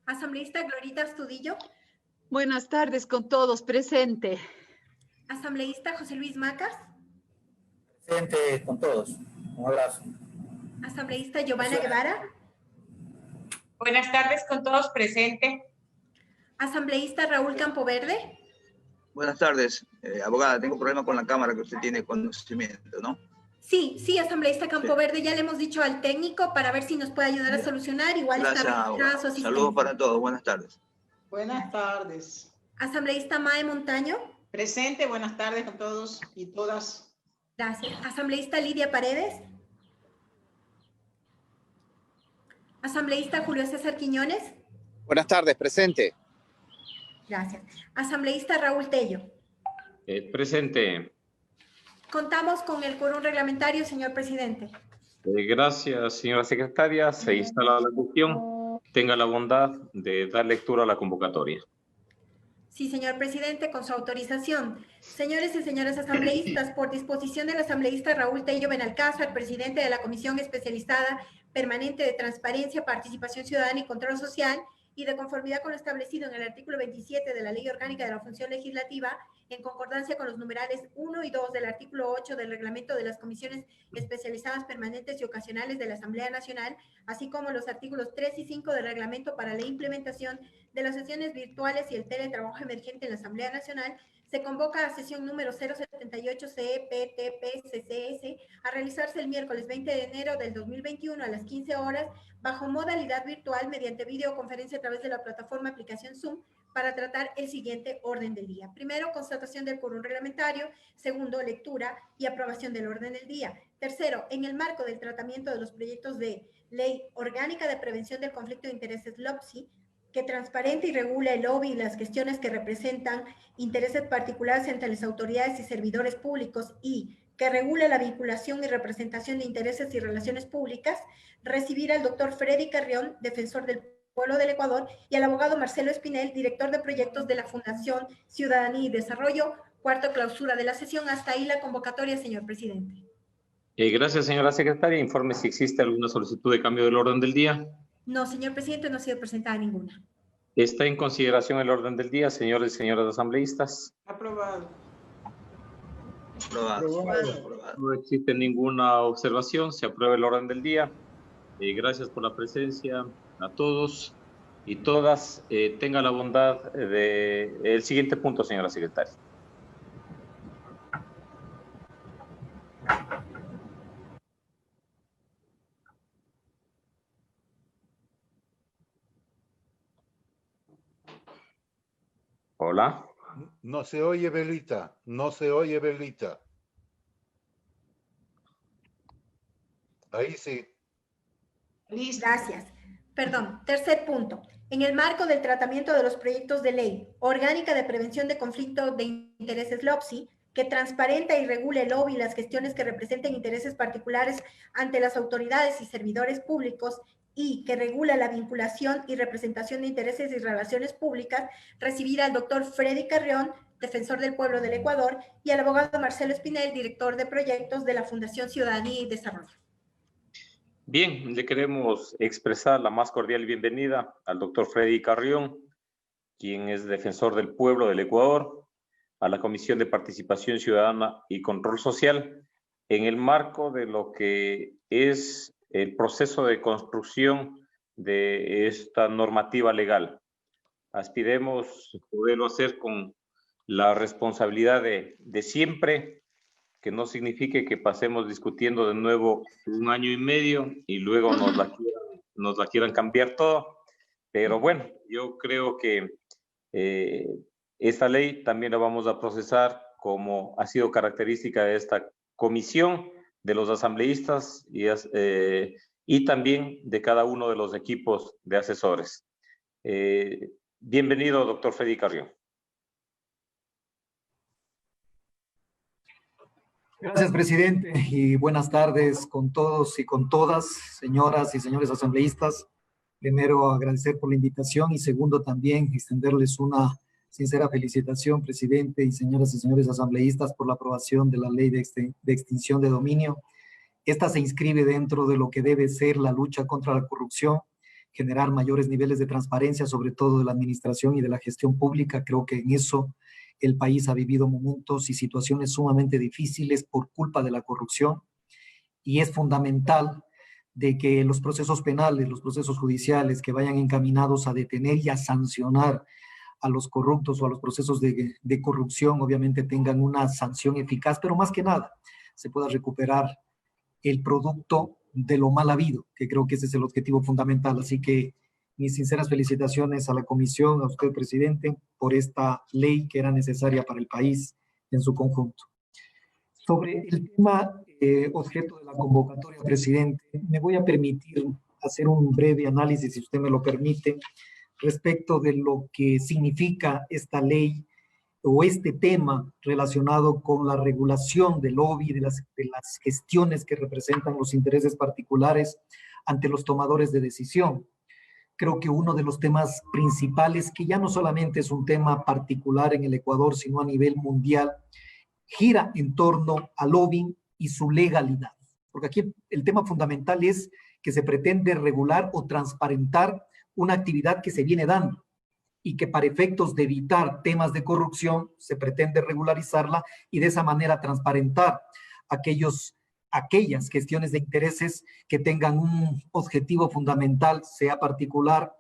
Asambleísta Glorita Astudillo. Buenas tardes con todos, presente. Asambleísta José Luis Macas. Presente con todos. Un abrazo. Asambleísta Giovanna Guevara. Buenas tardes con todos, presente. Asambleísta Raúl Campoverde. Buenas tardes, abogada. Tengo problema con la cámara que usted tiene conocimiento, ¿no? Sí, asambleísta Campoverde, ya le hemos dicho al técnico para ver si nos puede ayudar a solucionar. Igual Gracias, está registrada su asistencia. Saludos para todos, buenas tardes. Buenas tardes. Asambleísta Mae Montaño. Presente, buenas tardes con todos y todas. Gracias. Asambleísta Lidia Paredes. Asambleísta Julio César Quiñones. Buenas tardes, presente. Gracias. Asambleísta Raúl Tello. Presente. Contamos con el quórum reglamentario, señor presidente. Gracias, señora secretaria. Se instala la cuestión. Tenga la bondad de dar lectura a la convocatoria. Sí, señor presidente, con su autorización. Señores y señoras asambleístas, por disposición del asambleísta Raúl Tello Benalcázar, presidente de la Comisión Especializada Permanente de Transparencia, Participación Ciudadana y Control Social, y de conformidad con lo establecido en el artículo 27 de la Ley Orgánica de la Función Legislativa, en concordancia con los numerales 1 y 2 del artículo 8 del Reglamento de las Comisiones Especializadas Permanentes y Ocasionales de la Asamblea Nacional, así como los artículos 3 y 5 del Reglamento para la implementación de las sesiones virtuales y el teletrabajo emergente en la Asamblea Nacional, se convoca a sesión número 078 CEPTP-CCS a realizarse el miércoles 20 de enero del 2021 a las 15 horas bajo modalidad virtual mediante videoconferencia a través de la plataforma aplicación Zoom para tratar el siguiente orden del día. Primero, constatación del quórum reglamentario. Segundo, lectura y aprobación del orden del día. Tercero, en el marco del tratamiento de los proyectos de Ley Orgánica de Prevención del Conflicto de Intereses LOPSI, que transparente y regula el lobby y las cuestiones que representan intereses particulares entre las autoridades y servidores públicos y que regula la vinculación y representación de intereses y relaciones públicas, recibir al doctor Freddy Carrión, defensor del pueblo del Ecuador, y al abogado Marcelo Espinel, director de proyectos de la Fundación Ciudadanía y Desarrollo. Cuarto, clausura de la sesión. Hasta ahí la convocatoria, señor presidente. Gracias, señora secretaria. Informe si existe alguna solicitud de cambio del orden del día. No, señor presidente, no ha sido presentada ninguna. Está en consideración el orden del día, señores y señoras asambleístas. Aprobado. Aprobado. No existe ninguna observación, se aprueba el orden del día. Gracias por la presencia a todos y todas. Tenga la bondad de el siguiente punto, señora secretaria. Hola. No se oye, Belita. No se oye, Belita. Ahí sí. Listo. Gracias. Perdón. Tercer punto. En el marco del tratamiento de los proyectos de ley orgánica de prevención de conflicto de intereses LOPSI, que transparenta y regule el lobby y las gestiones que representen intereses particulares ante las autoridades y servidores públicos y que regula la vinculación y representación de intereses y relaciones públicas, recibir al doctor Freddy Carrión, defensor del pueblo del Ecuador, y al abogado Marcelo Espinel, director de proyectos de la Fundación Ciudadanía y Desarrollo. Bien, le queremos expresar la más cordial bienvenida al doctor Freddy Carrión, quien es defensor del pueblo del Ecuador, a la Comisión de Participación Ciudadana y Control Social, en el marco de lo que es el proceso de construcción de esta normativa legal. Aspiremos poderlo hacer con la responsabilidad de siempre, que no signifique que pasemos discutiendo de nuevo 1 año y medio y luego nos la quieran cambiar todo. Pero bueno, yo creo que esta ley también la vamos a procesar como ha sido característica de esta comisión, de los asambleístas y también de cada uno de los equipos de asesores. Bienvenido, doctor Freddy Carrión. Gracias, presidente, y buenas tardes con todos y con todas, señoras y señores asambleístas. Primero, agradecer por la invitación y segundo, también extenderles una sincera felicitación, presidente y señoras y señores asambleístas, por la aprobación de la ley de extinción de dominio. Esta se inscribe dentro de lo que debe ser la lucha contra la corrupción, generar mayores niveles de transparencia, sobre todo de la administración y de la gestión pública. Creo que en eso el país ha vivido momentos y situaciones sumamente difíciles por culpa de la corrupción, y es fundamental de que los procesos penales, los procesos judiciales que vayan encaminados a detener y a sancionar a los corruptos o a los procesos de corrupción, obviamente tengan una sanción eficaz, pero más que nada se pueda recuperar el producto de lo mal habido, que creo que ese es el objetivo fundamental. Así que mis sinceras felicitaciones a la comisión, a usted, presidente, por esta ley que era necesaria para el país en su conjunto. Sobre el tema objeto de la convocatoria, presidente, me voy a permitir hacer un breve análisis, si usted me lo permite, respecto de lo que significa esta ley o este tema relacionado con la regulación del lobby, de las gestiones que representan los intereses particulares ante los tomadores de decisión. Creo que uno de los temas principales, que ya no solamente es un tema particular en el Ecuador, sino a nivel mundial, gira en torno al lobbying y su legalidad. Porque aquí el tema fundamental es que se pretende regular o transparentar una actividad que se viene dando y que para efectos de evitar temas de corrupción se pretende regularizarla y de esa manera transparentar aquellas gestiones de intereses que tengan un objetivo fundamental, sea particular,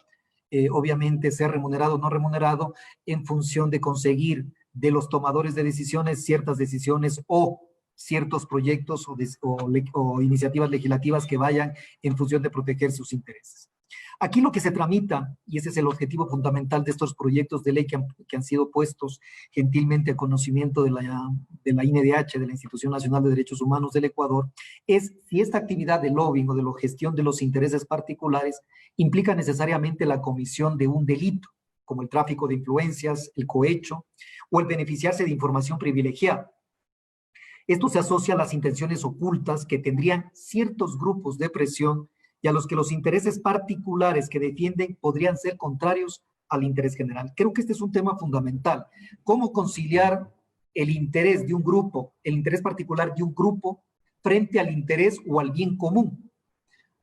obviamente sea remunerado o no remunerado, en función de conseguir de los tomadores de decisiones ciertas decisiones o ciertos proyectos o iniciativas legislativas que vayan en función de proteger sus intereses. Aquí lo que se tramita, y ese es el objetivo fundamental de estos proyectos de ley que han sido puestos gentilmente a conocimiento de la INDH, de la Institución Nacional de Derechos Humanos del Ecuador, es si esta actividad de lobbying o de la gestión de los intereses particulares implica necesariamente la comisión de un delito, como el tráfico de influencias, el cohecho o el beneficiarse de información privilegiada. Esto se asocia a las intenciones ocultas que tendrían ciertos grupos de presión y a los que los intereses particulares que defienden podrían ser contrarios al interés general. Creo que este es un tema fundamental. ¿Cómo conciliar el interés de un grupo, el interés particular de un grupo, frente al interés o al bien común?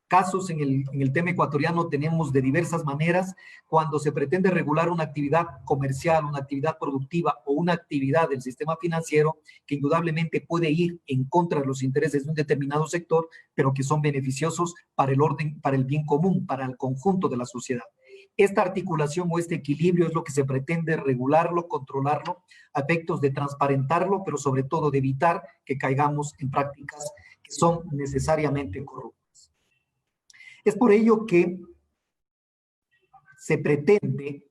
Casos en el tema ecuatoriano tenemos de diversas maneras cuando se pretende regular una actividad comercial, una actividad productiva o una actividad del sistema financiero que indudablemente puede ir en contra de los intereses de un determinado sector, pero que son beneficiosos para el orden, para el bien común, para el conjunto de la sociedad. Esta articulación o este equilibrio es lo que se pretende regularlo, controlarlo, a efectos de transparentarlo, pero sobre todo de evitar que caigamos en prácticas que son necesariamente corruptas. Es por ello que se pretende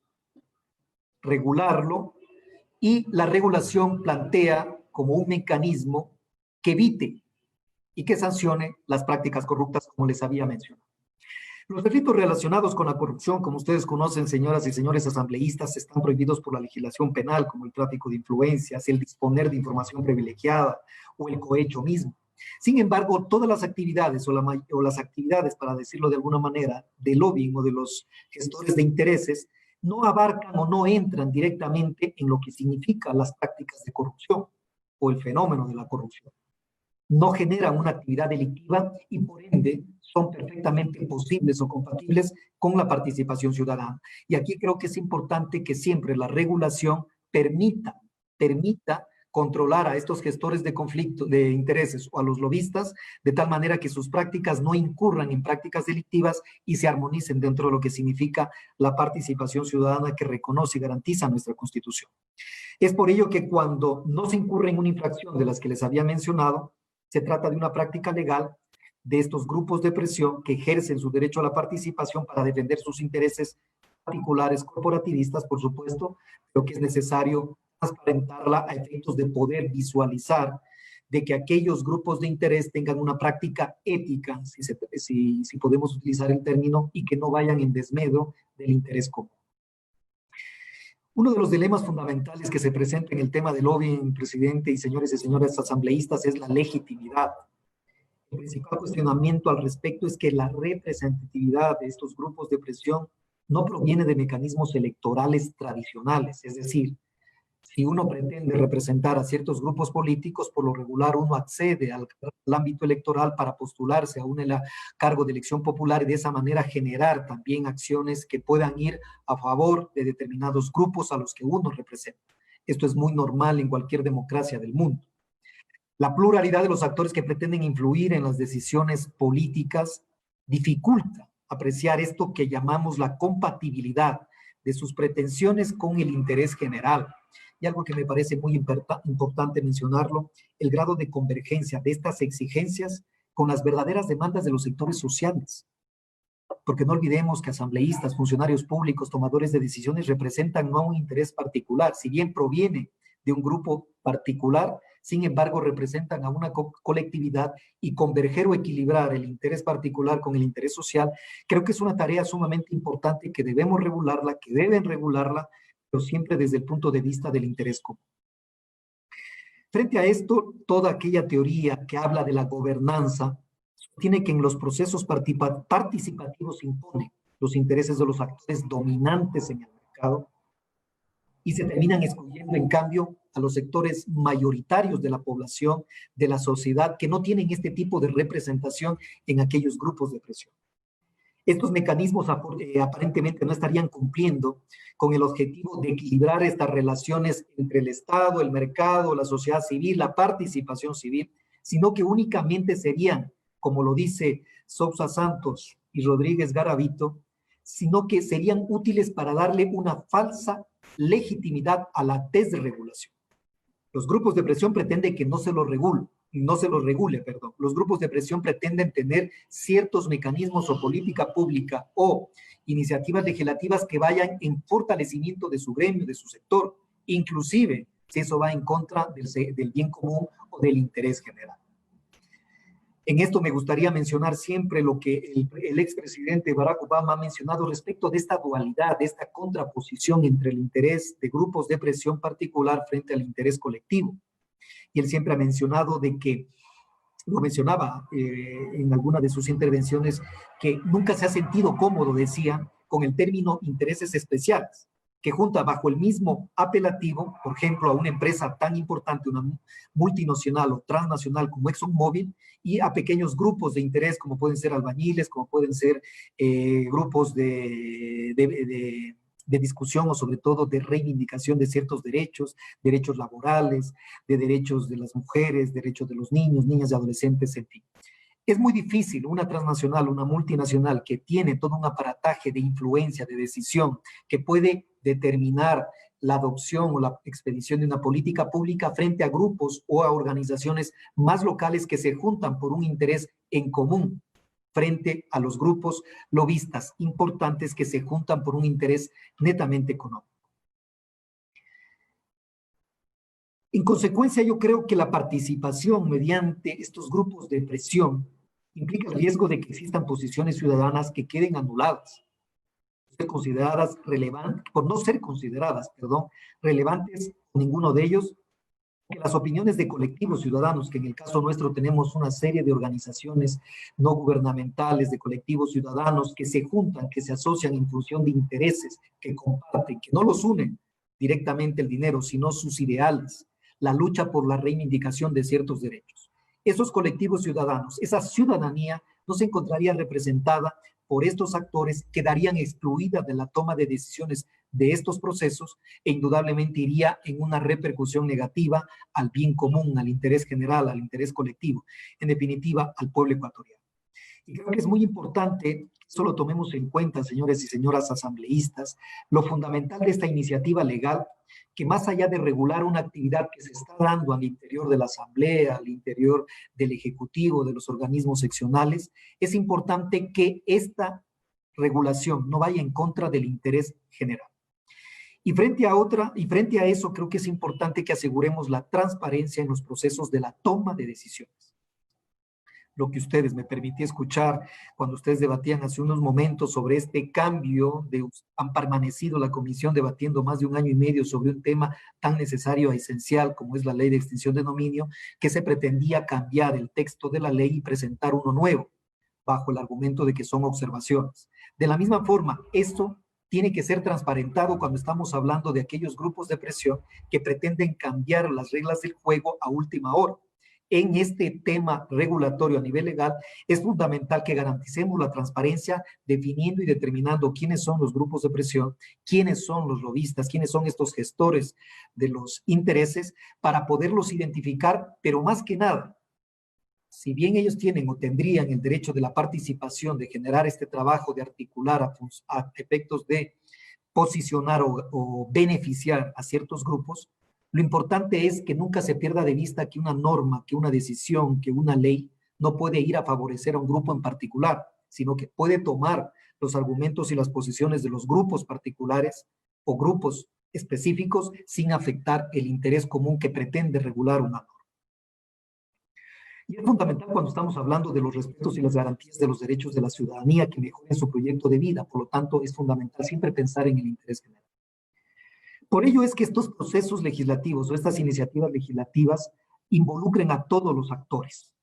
regularlo y la regulación plantea como un mecanismo que evite y que sancione las prácticas corruptas, como les había mencionado. Los delitos relacionados con la corrupción, como ustedes conocen, señoras y señores asambleístas, están prohibidos por la legislación penal, como el tráfico de influencias, el disponer de información privilegiada o el cohecho mismo. Sin embargo, todas las actividades o las actividades, para decirlo de alguna manera, de lobbying o de los gestores de intereses, no abarcan o no entran directamente en lo que significan las prácticas de corrupción o el fenómeno de la corrupción. No generan una actividad delictiva y por ende son perfectamente posibles o compatibles con la participación ciudadana. Y aquí creo que es importante que siempre la regulación permita controlar a estos gestores de conflicto de intereses o a los lobistas de tal manera que sus prácticas no incurran en prácticas delictivas y se armonicen dentro de lo que significa la participación ciudadana que reconoce y garantiza nuestra Constitución. Es por ello que cuando no se incurre en una infracción de las que les había mencionado, se trata de una práctica legal de estos grupos de presión que ejercen su derecho a la participación para defender sus intereses particulares, corporativistas, por supuesto, pero que es necesario transparentarla a efectos de poder visualizar de que aquellos grupos de interés tengan una práctica ética, si podemos utilizar el término, y que no vayan en desmedro del interés común. Uno de los dilemas fundamentales que se presenta en el tema del lobbying, presidente y señores y señoras asambleístas, es la legitimidad. El principal cuestionamiento al respecto es que la representatividad de estos grupos de presión no proviene de mecanismos electorales tradicionales, es decir, si uno pretende representar a ciertos grupos políticos, por lo regular uno accede al ámbito electoral para postularse a un cargo de elección popular y de esa manera generar también acciones que puedan ir a favor de determinados grupos a los que uno representa. Esto es muy normal en cualquier democracia del mundo. La pluralidad de los actores que pretenden influir en las decisiones políticas dificulta apreciar esto que llamamos la compatibilidad de sus pretensiones con el interés general. Y algo que me parece muy importante mencionarlo, el grado de convergencia de estas exigencias con las verdaderas demandas de los sectores sociales. Porque no olvidemos que asambleístas, funcionarios públicos, tomadores de decisiones representan no un interés particular, si bien proviene de un grupo particular, sin embargo representan a una colectividad, y converger o equilibrar el interés particular con el interés social, creo que es una tarea sumamente importante que debemos regularla, que deben regularla, pero siempre desde el punto de vista del interés común. Frente a esto, toda aquella teoría que habla de la gobernanza tiene que en los procesos participativos impone los intereses de los actores dominantes en el mercado y se terminan excluyendo, en cambio, a los sectores mayoritarios de la población, de la sociedad, que no tienen este tipo de representación en aquellos grupos de presión. Estos mecanismos aparentemente no estarían cumpliendo con el objetivo de equilibrar estas relaciones entre el Estado, el mercado, la sociedad civil, la participación civil, sino que únicamente serían, como lo dice Sousa Santos y Rodríguez Garavito, sino que serían útiles para darle una falsa legitimidad a la desregulación. Los grupos de presión pretenden que no se los regule. Los grupos de presión pretenden tener ciertos mecanismos o política pública o iniciativas legislativas que vayan en fortalecimiento de su gremio, de su sector, inclusive si eso va en contra del bien común o del interés general. En esto me gustaría mencionar siempre lo que el expresidente Barack Obama ha mencionado respecto de esta dualidad, de esta contraposición entre el interés de grupos de presión particular frente al interés colectivo. Y él siempre ha mencionado de que, lo mencionaba en alguna de sus intervenciones, que nunca se ha sentido cómodo, decía, con el término intereses especiales, que junta bajo el mismo apelativo, por ejemplo, a una empresa tan importante, una multinacional o transnacional como ExxonMobil, y a pequeños grupos de interés como pueden ser albañiles, como pueden ser grupos de discusión o sobre todo de reivindicación de ciertos derechos, derechos laborales, de derechos de las mujeres, derechos de los niños, niñas y adolescentes, en fin. Es muy difícil una transnacional, una multinacional que tiene todo un aparataje de influencia, de decisión, que puede determinar la adopción o la expedición de una política pública frente a grupos o a organizaciones más locales que se juntan por un interés en común, frente a los grupos lobistas importantes que se juntan por un interés netamente económico. En consecuencia, yo creo que la participación mediante estos grupos de presión implica el riesgo de que existan posiciones ciudadanas que queden anuladas, por no ser consideradas, relevantes ninguno de ellos, que las opiniones de colectivos ciudadanos, que en el caso nuestro tenemos una serie de organizaciones no gubernamentales, de colectivos ciudadanos que se juntan, que se asocian en función de intereses, que comparten, que no los unen directamente el dinero, sino sus ideales, la lucha por la reivindicación de ciertos derechos. Esos colectivos ciudadanos, esa ciudadanía no se encontraría representada por estos actores, quedarían excluidas de la toma de decisiones de estos procesos e indudablemente iría en una repercusión negativa al bien común, al interés general, al interés colectivo, en definitiva al pueblo ecuatoriano. Y creo que es muy importante, solo tomemos en cuenta, señores y señoras asambleístas, lo fundamental de esta iniciativa legal, que más allá de regular una actividad que se está dando al interior de la Asamblea, al interior del Ejecutivo, de los organismos seccionales, es importante que esta regulación no vaya en contra del interés general. Y frente a eso, creo que es importante que aseguremos la transparencia en los procesos de la toma de decisiones. Lo que ustedes, me permití escuchar cuando ustedes debatían hace unos momentos sobre este cambio, han permanecido la comisión debatiendo más de 1 año y medio sobre un tema tan necesario e esencial como es la ley de extinción de dominio, que se pretendía cambiar el texto de la ley y presentar uno nuevo, bajo el argumento de que son observaciones. De la misma forma, esto tiene que ser transparentado cuando estamos hablando de aquellos grupos de presión que pretenden cambiar las reglas del juego a última hora. En este tema regulatorio a nivel legal, es fundamental que garanticemos la transparencia definiendo y determinando quiénes son los grupos de presión, quiénes son los lobistas, quiénes son estos gestores de los intereses para poderlos identificar, pero más que nada, si bien ellos tienen o tendrían el derecho de la participación, de generar este trabajo, de articular a efectos de posicionar o beneficiar a ciertos grupos, lo importante es que nunca se pierda de vista que una norma, que una decisión, que una ley no puede ir a favorecer a un grupo en particular, sino que puede tomar los argumentos y las posiciones de los grupos particulares o grupos específicos sin afectar el interés común que pretende regular una norma. Y es fundamental cuando estamos hablando de los respetos y las garantías de los derechos de la ciudadanía que mejoren su proyecto de vida. Por lo tanto, es fundamental siempre pensar en el interés general. Por ello es que estos procesos legislativos o estas iniciativas legislativas involucren a todos los actores,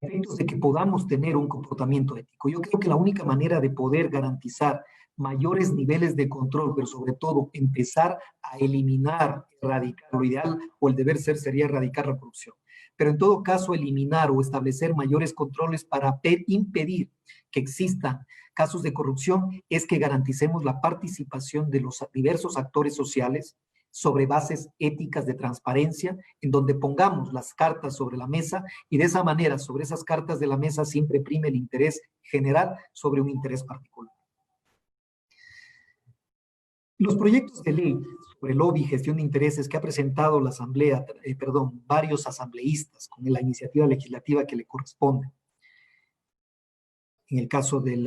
a efectos de que podamos tener un comportamiento ético. Yo creo que la única manera de poder garantizar mayores niveles de control, pero sobre todo empezar a eliminar, erradicar, lo ideal o el deber ser sería erradicar la corrupción. Pero en todo caso eliminar o establecer mayores controles para impedir que existan casos de corrupción es que garanticemos la participación de los diversos actores sociales sobre bases éticas de transparencia, en donde pongamos las cartas sobre la mesa y de esa manera, sobre esas cartas de la mesa siempre prime el interés general sobre un interés particular. Los proyectos de ley sobre lobby y gestión de intereses que ha presentado la Asamblea, varios asambleístas con la iniciativa legislativa que le corresponde, en el caso del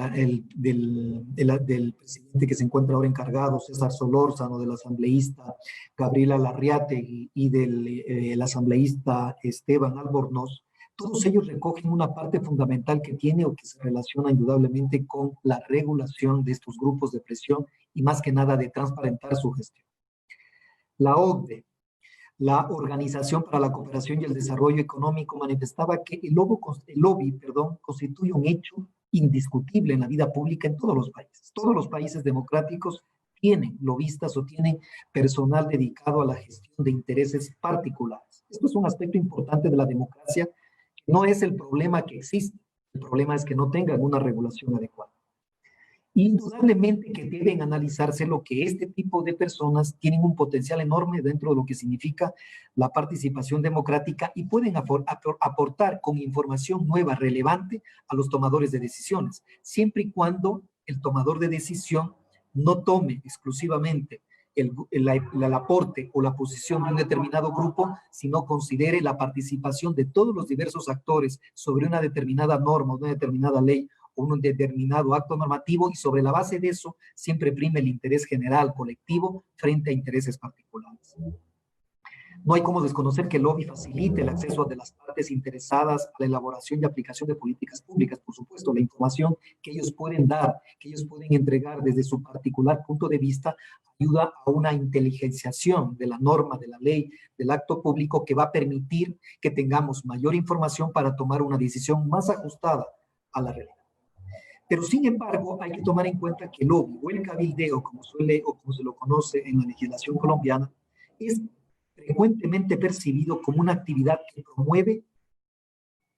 presidente que se encuentra ahora encargado, César Solórzano, del asambleísta Gabriela Larriate y del asambleísta Esteban Albornoz, todos ellos recogen una parte fundamental que tiene o que se relaciona indudablemente con la regulación de estos grupos de presión y más que nada de transparentar su gestión. La OCDE, la Organización para la Cooperación y el Desarrollo Económico, manifestaba que el lobby constituye un hecho indiscutible en la vida pública en todos los países. Todos los países democráticos tienen lobistas o tienen personal dedicado a la gestión de intereses particulares. Esto es un aspecto importante de la democracia. No es el problema que existe, el problema es que no tengan una regulación adecuada. Indudablemente que deben analizarse lo que este tipo de personas tienen un potencial enorme dentro de lo que significa la participación democrática y pueden aportar con información nueva, relevante a los tomadores de decisiones, siempre y cuando el tomador de decisión no tome exclusivamente el aporte o la posición de un determinado grupo, sino considere la participación de todos los diversos actores sobre una determinada norma, una determinada ley o un determinado acto normativo, y sobre la base de eso siempre prime el interés general colectivo frente a intereses particulares. No hay como desconocer que el lobby facilite el acceso de las partes interesadas a la elaboración y aplicación de políticas públicas. Por supuesto, la información que ellos pueden dar, que ellos pueden entregar desde su particular punto de vista, ayuda a una inteligenciación de la norma, de la ley, del acto público que va a permitir que tengamos mayor información para tomar una decisión más ajustada a la realidad. Pero sin embargo, hay que tomar en cuenta que el lobby o el cabildeo, como se lo conoce en la legislación colombiana, es frecuentemente percibido como una actividad que promueve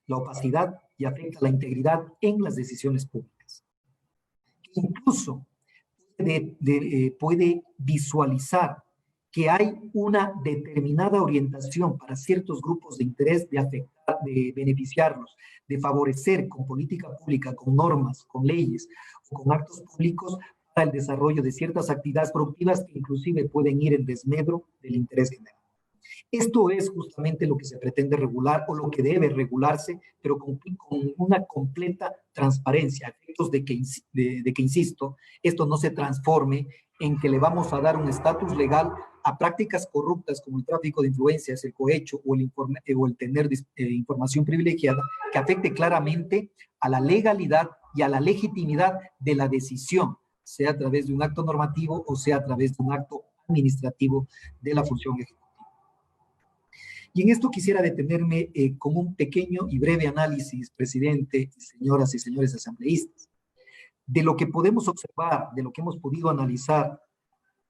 la opacidad y afecta la integridad en las decisiones públicas. Incluso puede visualizar que hay una determinada orientación para ciertos grupos de interés de afectar, de beneficiarlos, de favorecer con política pública, con normas, con leyes o con actos públicos para el desarrollo de ciertas actividades productivas que inclusive pueden ir en desmedro del interés general. Esto es justamente lo que se pretende regular o lo que debe regularse, pero con una completa transparencia, a efectos de que, insisto, esto no se transforme en que le vamos a dar un estatus legal a prácticas corruptas como el tráfico de influencias, el cohecho o el tener información privilegiada, que afecte claramente a la legalidad y a la legitimidad de la decisión, sea a través de un acto normativo o sea a través de un acto administrativo de la función ejecutiva. Y en esto quisiera detenerme con un pequeño y breve análisis, presidente, señoras y señores asambleístas. De lo que podemos observar, de lo que hemos podido analizar,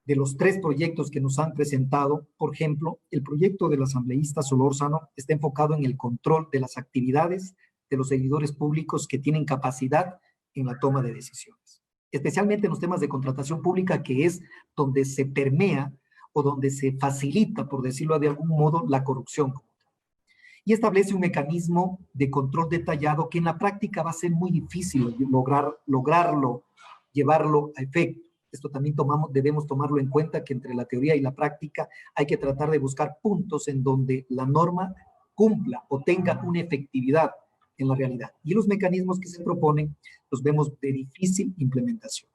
de los 3 proyectos que nos han presentado, por ejemplo, el proyecto del asambleísta Solórzano está enfocado en el control de las actividades de los servidores públicos que tienen capacidad en la toma de decisiones, especialmente en los temas de contratación pública, que es donde se permea o donde se facilita, por decirlo de algún modo, la corrupción. Y establece un mecanismo de control detallado que en la práctica va a ser muy difícil lograrlo, llevarlo a efecto. Esto también debemos tomarlo en cuenta, que entre la teoría y la práctica hay que tratar de buscar puntos en donde la norma cumpla o tenga una efectividad en la realidad. Y los mecanismos que se proponen los vemos de difícil implementación.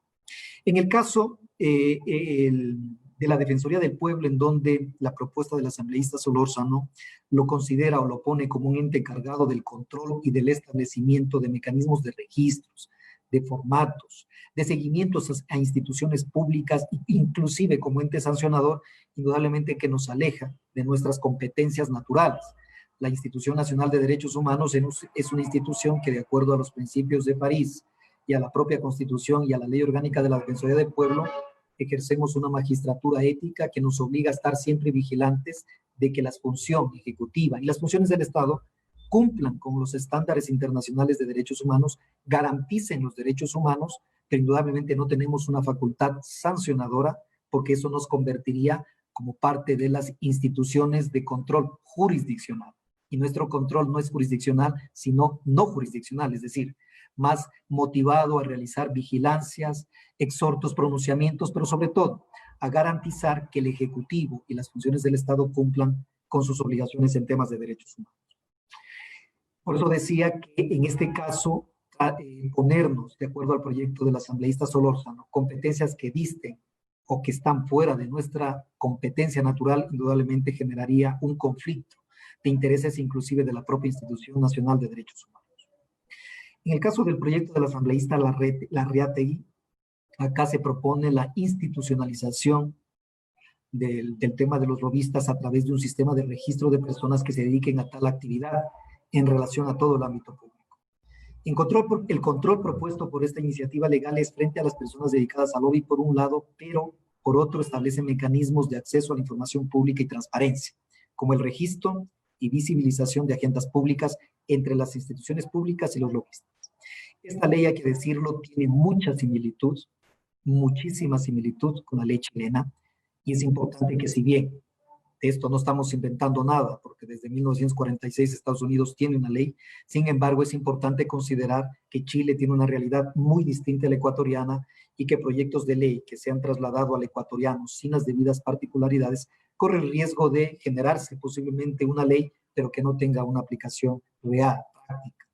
En el caso de la Defensoría del Pueblo, en donde la propuesta del asambleísta Solórzano lo considera o lo pone como un ente encargado del control y del establecimiento de mecanismos de registros, de formatos, de seguimientos a instituciones públicas, inclusive como ente sancionador, indudablemente que nos aleja de nuestras competencias naturales. La Institución Nacional de Derechos Humanos es una institución que, de acuerdo a los principios de París y a la propia Constitución y a la Ley Orgánica de la Defensoría del Pueblo, ejercemos una magistratura ética que nos obliga a estar siempre vigilantes de que la función ejecutiva y las funciones del Estado cumplan con los estándares internacionales de derechos humanos, garanticen los derechos humanos, pero indudablemente no tenemos una facultad sancionadora, porque eso nos convertiría como parte de las instituciones de control jurisdiccional. Y nuestro control no es jurisdiccional, sino no jurisdiccional, es decir, más motivado a realizar vigilancias, exhortos, pronunciamientos, pero sobre todo a garantizar que el Ejecutivo y las funciones del Estado cumplan con sus obligaciones en temas de derechos humanos. Por eso decía que en este caso, ponernos, de acuerdo al proyecto del asambleísta Solórzano, competencias que disten o que están fuera de nuestra competencia natural, indudablemente generaría un conflicto de intereses inclusive de la propia Institución Nacional de Derechos Humanos. En el caso del proyecto del asambleísta Larreategui, acá se propone la institucionalización del tema de los lobistas a través de un sistema de registro de personas que se dediquen a tal actividad en relación a todo el ámbito público. El control propuesto por esta iniciativa legal es frente a las personas dedicadas al lobby por un lado, pero por otro establece mecanismos de acceso a la información pública y transparencia, como el registro y visibilización de agendas públicas entre las instituciones públicas y los lobistas. Esta ley, hay que decirlo, tiene mucha similitud, muchísima similitud con la ley chilena, y es importante que, si bien de esto no estamos inventando nada, porque desde 1946 Estados Unidos tiene una ley, sin embargo es importante considerar que Chile tiene una realidad muy distinta a la ecuatoriana y que proyectos de ley que se han trasladado al ecuatoriano sin las debidas particularidades corre el riesgo de generarse posiblemente una ley, pero que no tenga una aplicación real, práctica,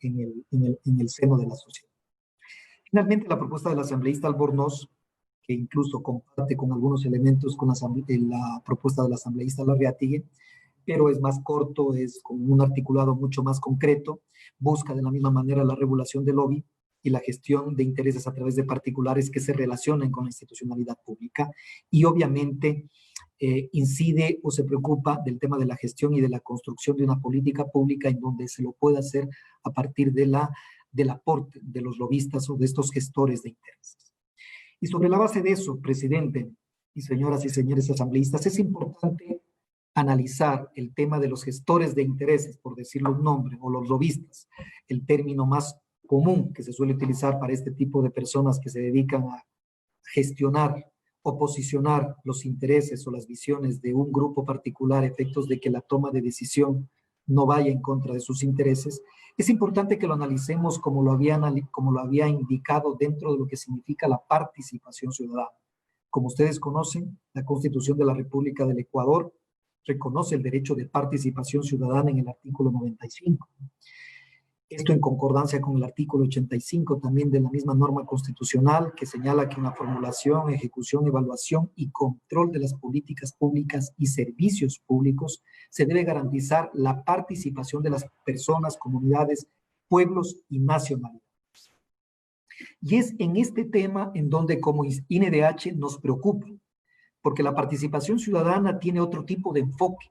en el seno de la sociedad. Finalmente, la propuesta del asambleísta Albornoz, que incluso comparte con algunos elementos con la propuesta del asambleísta Larreategui, pero es más corto, es con un articulado mucho más concreto, busca de la misma manera la regulación del lobby y la gestión de intereses a través de particulares que se relacionen con la institucionalidad pública, y obviamente incide o se preocupa del tema de la gestión y de la construcción de una política pública en donde se lo pueda hacer a partir del aporte de los lobistas o de estos gestores de intereses. Y sobre la base de eso, presidente y señoras y señores asambleístas, es importante analizar el tema de los gestores de intereses, por decirlo un nombre, o los lobistas, el término más común que se suele utilizar para este tipo de personas que se dedican a gestionar o posicionar los intereses o las visiones de un grupo particular a efectos de que la toma de decisión no vaya en contra de sus intereses. Es importante que lo analicemos como lo había indicado dentro de lo que significa la participación ciudadana. Como ustedes conocen, la Constitución de la República del Ecuador reconoce el derecho de participación ciudadana en el artículo 95. Esto en concordancia con el artículo 85 también de la misma norma constitucional, que señala que en la formulación, ejecución, evaluación y control de las políticas públicas y servicios públicos se debe garantizar la participación de las personas, comunidades, pueblos y nacionalidades. Y es en este tema en donde como INEDH nos preocupa, porque la participación ciudadana tiene otro tipo de enfoque,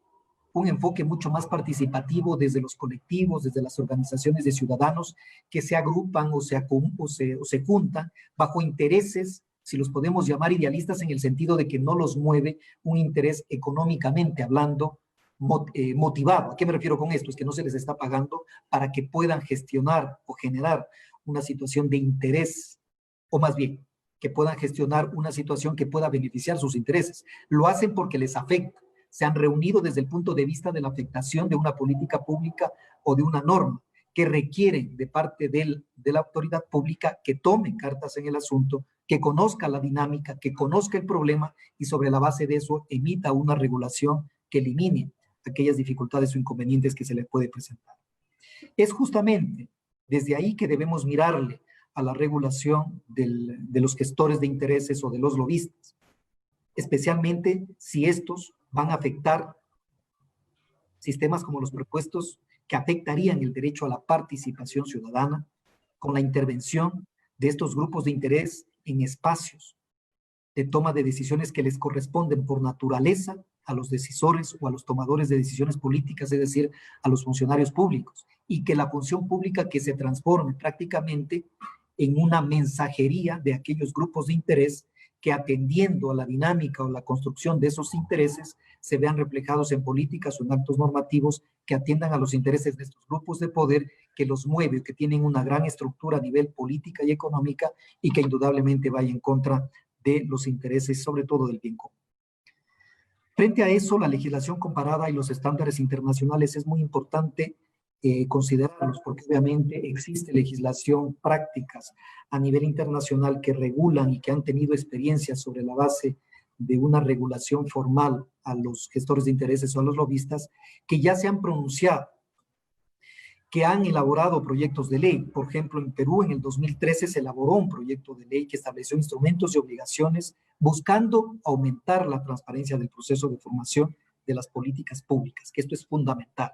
un enfoque mucho más participativo desde los colectivos, desde las organizaciones de ciudadanos que se agrupan o se juntan bajo intereses, si los podemos llamar idealistas, en el sentido de que no los mueve un interés económicamente hablando motivado. ¿A qué me refiero con esto? Es que no se les está pagando para que puedan gestionar o generar una situación de interés, o más bien, que puedan gestionar una situación que pueda beneficiar sus intereses. Lo hacen porque les afecta. Se han reunido desde el punto de vista de la afectación de una política pública o de una norma que requieren de parte de la autoridad pública que tome cartas en el asunto, que conozca la dinámica, que conozca el problema y sobre la base de eso emita una regulación que elimine aquellas dificultades o inconvenientes que se le puede presentar. Es justamente desde ahí que debemos mirarle a la regulación de los gestores de intereses o de los lobistas, especialmente si estos van a afectar sistemas como los propuestos que afectarían el derecho a la participación ciudadana con la intervención de estos grupos de interés en espacios de toma de decisiones que les corresponden por naturaleza a los decisores o a los tomadores de decisiones políticas, es decir, a los funcionarios públicos, y que la función pública que se transforme prácticamente en una mensajería de aquellos grupos de interés que, atendiendo a la dinámica o la construcción de esos intereses, se vean reflejados en políticas o en actos normativos que atiendan a los intereses de estos grupos de poder que los mueve, que tienen una gran estructura a nivel política y económica y que indudablemente vaya en contra de los intereses, sobre todo del bien común. Frente a eso, la legislación comparada y los estándares internacionales es muy importante considerarlos, porque obviamente existe legislación, prácticas a nivel internacional que regulan y que han tenido experiencias sobre la base de una regulación formal a los gestores de intereses o a los lobistas, que ya se han pronunciado, que han elaborado proyectos de ley. Por ejemplo, en Perú en el 2013 se elaboró un proyecto de ley que estableció instrumentos y obligaciones buscando aumentar la transparencia del proceso de formación de las políticas públicas, que esto es fundamental.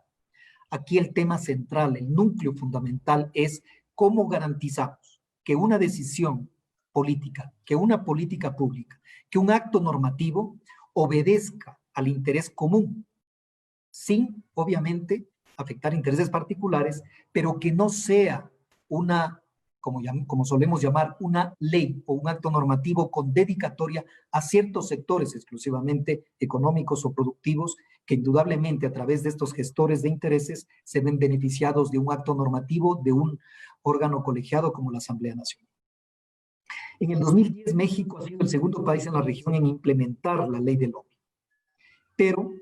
Aquí el tema central, el núcleo fundamental es cómo garantizamos que una decisión política, que una política pública, que un acto normativo obedezca al interés común, sin, obviamente, afectar intereses particulares, pero que no sea una, como solemos llamar, una ley o un acto normativo con dedicatoria a ciertos sectores exclusivamente económicos o productivos, que indudablemente a través de estos gestores de intereses se ven beneficiados de un acto normativo de un órgano colegiado como la Asamblea Nacional. En el 2010, México ha sido el segundo país en la región en implementar la ley del lobby, pero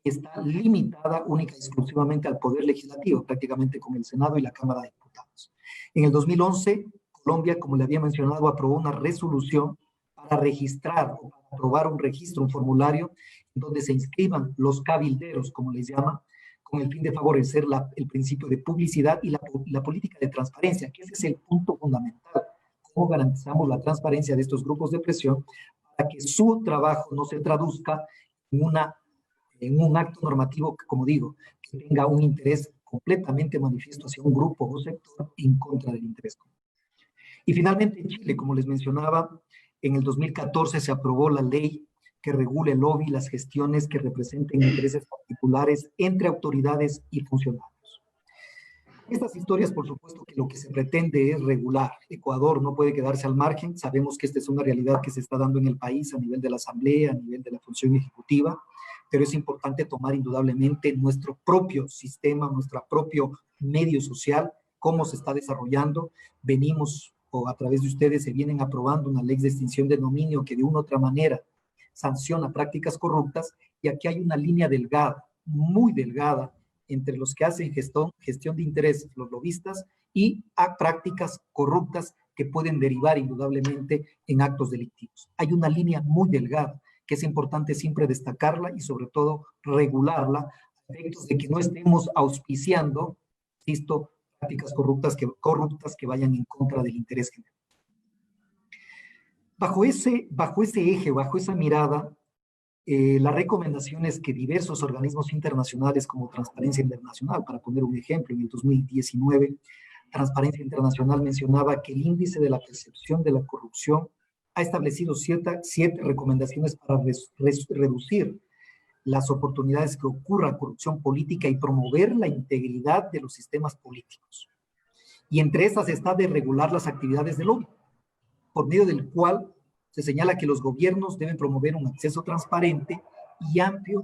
está limitada única y exclusivamente al Poder Legislativo, prácticamente con el Senado y la Cámara de Diputados. En el 2011, Colombia, como le había mencionado, aprobó una resolución para registrar o para aprobar un registro, un formulario, donde se inscriban los cabilderos, como les llama, con el fin de favorecer el principio de publicidad y la política de transparencia, que ese es el punto fundamental. ¿Cómo garantizamos la transparencia de estos grupos de presión para que su trabajo no se traduzca en un acto normativo que, como digo, que tenga un interés completamente manifiesto hacia un grupo o sector en contra del interés común? Y finalmente en Chile, como les mencionaba, en el 2014 se aprobó la ley que regule el lobby y las gestiones que representen intereses particulares entre autoridades y funcionarios. Estas historias, por supuesto, que lo que se pretende es regular. Ecuador no puede quedarse al margen. Sabemos que esta es una realidad que se está dando en el país a nivel de la Asamblea, a nivel de la función ejecutiva, pero es importante tomar indudablemente nuestro propio sistema, nuestro propio medio social, cómo se está desarrollando. Venimos, o a través de ustedes, se vienen aprobando una ley de extinción de dominio que de una u otra manera sanciona prácticas corruptas, y aquí hay una línea delgada, muy delgada, entre los que hacen gestión de intereses, los lobistas, y a prácticas corruptas que pueden derivar indudablemente en actos delictivos. Hay una línea muy delgada que es importante siempre destacarla y sobre todo regularla, a efectos de que no estemos auspiciando, insisto, prácticas corruptas que vayan en contra del interés general. Bajo ese eje, bajo esa mirada, la recomendación es que diversos organismos internacionales como Transparencia Internacional, para poner un ejemplo, en el 2019, Transparencia Internacional mencionaba que el índice de la percepción de la corrupción ha establecido siete recomendaciones para reducir las oportunidades que ocurra corrupción política y promover la integridad de los sistemas políticos. Y entre estas está de regular las actividades del lobby, por medio del cual se señala que los gobiernos deben promover un acceso transparente y amplio,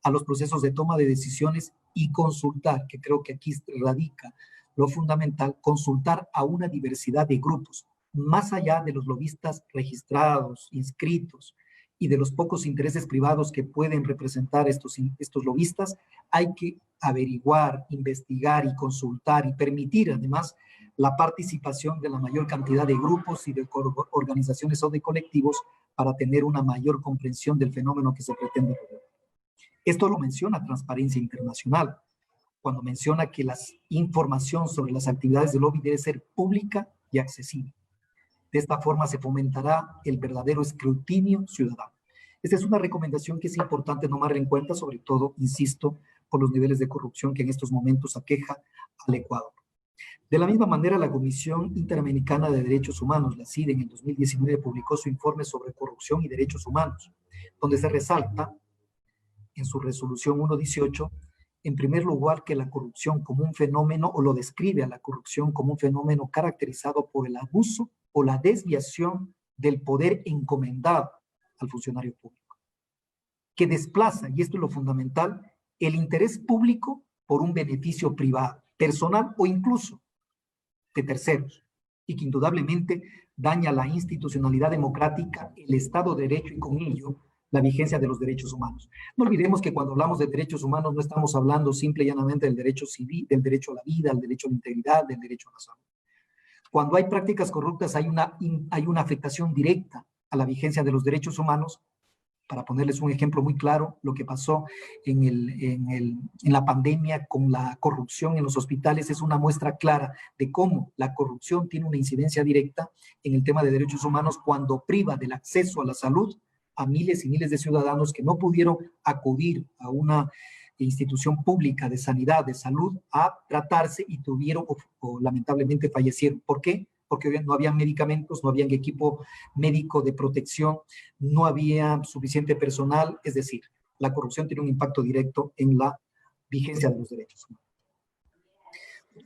a los procesos de toma de decisiones y consultar, que creo que aquí radica lo fundamental, consultar a una diversidad de grupos, más allá de los lobistas registrados, inscritos, y de los pocos intereses privados que pueden representar estos lobistas. Hay que averiguar, investigar y consultar y permitir además la participación de la mayor cantidad de grupos y de organizaciones o de colectivos para tener una mayor comprensión del fenómeno que se pretende resolver. Esto lo menciona Transparencia Internacional, cuando menciona que la información sobre las actividades del lobby debe ser pública y accesible. De esta forma se fomentará el verdadero escrutinio ciudadano. Esta es una recomendación que es importante tomar en cuenta, sobre todo, insisto, por los niveles de corrupción que en estos momentos aqueja al Ecuador. De la misma manera, la Comisión Interamericana de Derechos Humanos, la CIDE, en el 2019 publicó su informe sobre corrupción y derechos humanos, donde se resalta, en su resolución 118, en primer lugar, que la corrupción como un fenómeno, o lo describe a la corrupción como un fenómeno caracterizado por el abuso o la desviación del poder encomendado al funcionario público, que desplaza, y esto es lo fundamental, el interés público por un beneficio privado, personal o incluso de terceros, y que indudablemente daña la institucionalidad democrática, el Estado de Derecho y con ello la vigencia de los derechos humanos. No olvidemos que cuando hablamos de derechos humanos no estamos hablando simple y llanamente del derecho civil, del derecho a la vida, del derecho a la integridad, del derecho a la salud. Cuando hay prácticas corruptas hay una afectación directa a la vigencia de los derechos humanos. Para ponerles un ejemplo muy claro, lo que pasó en la pandemia con la corrupción en los hospitales es una muestra clara de cómo la corrupción tiene una incidencia directa en el tema de derechos humanos cuando priva del acceso a la salud a miles y miles de ciudadanos que no pudieron acudir a una institución pública de sanidad, de salud, a tratarse y tuvieron o lamentablemente fallecieron. ¿Por qué? Porque no había medicamentos, no había equipo médico de protección, no había suficiente personal, es decir, la corrupción tiene un impacto directo en la vigencia de los derechos humanos.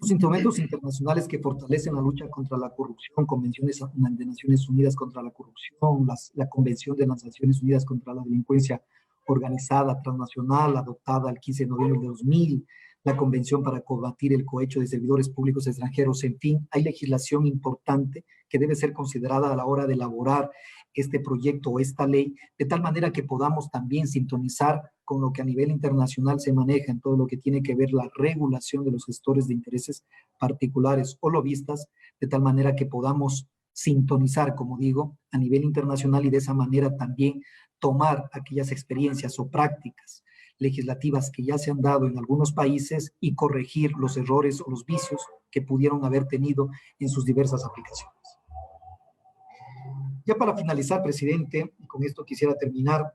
Los instrumentos internacionales que fortalecen la lucha contra la corrupción, convenciones de Naciones Unidas contra la corrupción, la Convención de las Naciones Unidas contra la delincuencia organizada transnacional, adoptada el 15 de noviembre de 2000, la Convención para combatir el cohecho de servidores públicos extranjeros, en fin, hay legislación importante que debe ser considerada a la hora de elaborar este proyecto o esta ley, de tal manera que podamos también sintonizar con lo que a nivel internacional se maneja en todo lo que tiene que ver la regulación de los gestores de intereses particulares o lobistas, de tal manera que podamos sintonizar, como digo, a nivel internacional y de esa manera también tomar aquellas experiencias o prácticas legislativas que ya se han dado en algunos países y corregir los errores o los vicios que pudieron haber tenido en sus diversas aplicaciones. Ya para finalizar, presidente, y con esto quisiera terminar,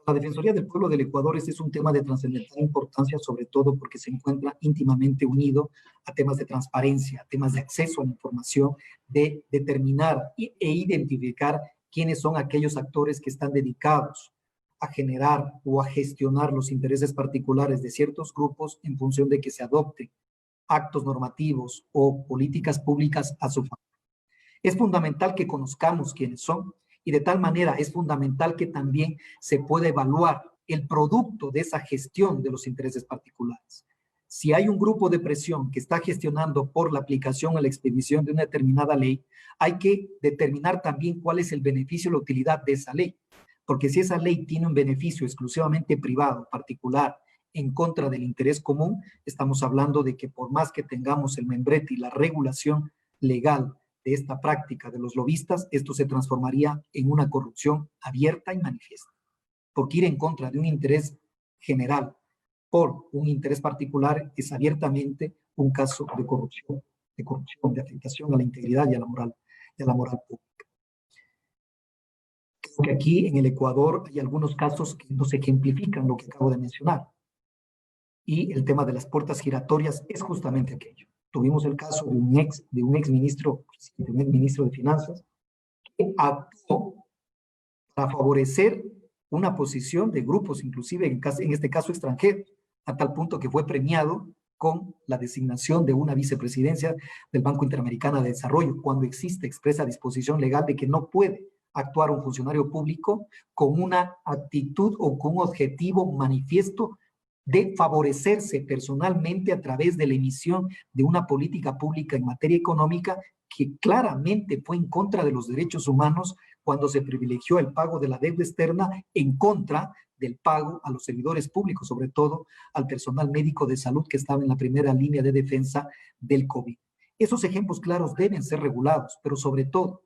la Defensoría del Pueblo del Ecuador este es un tema de trascendental importancia, sobre todo porque se encuentra íntimamente unido a temas de transparencia, a temas de acceso a la información, de determinar e identificar quiénes son aquellos actores que están dedicados a generar o a gestionar los intereses particulares de ciertos grupos en función de que se adopten actos normativos o políticas públicas a su favor. Es fundamental que conozcamos quiénes son y de tal manera es fundamental que también se pueda evaluar el producto de esa gestión de los intereses particulares. Si hay un grupo de presión que está gestionando por la aplicación o la expedición de una determinada ley, hay que determinar también cuál es el beneficio o la utilidad de esa ley. Porque si esa ley tiene un beneficio exclusivamente privado, particular, en contra del interés común, estamos hablando de que por más que tengamos el membrete y la regulación legal de esta práctica de los lobistas, esto se transformaría en una corrupción abierta y manifiesta. Porque ir en contra de un interés general por un interés particular es abiertamente un caso de corrupción, de afectación a la integridad y a la moral pública. Creo que aquí en el Ecuador hay algunos casos que nos ejemplifican lo que acabo de mencionar. Y el tema de las puertas giratorias es justamente aquello. Tuvimos el caso de un ex ministro de Finanzas que actuó para favorecer una posición de grupos, inclusive en este caso extranjeros, a tal punto que fue premiado con la designación de una vicepresidencia del Banco Interamericano de Desarrollo, cuando existe expresa disposición legal de que no puede actuar un funcionario público con una actitud o con un objetivo manifiesto de favorecerse personalmente a través de la emisión de una política pública en materia económica que claramente fue en contra de los derechos humanos cuando se privilegió el pago de la deuda externa en contra del pago a los servidores públicos, sobre todo al personal médico de salud que estaba en la primera línea de defensa del COVID. Esos ejemplos claros deben ser regulados, pero sobre todo,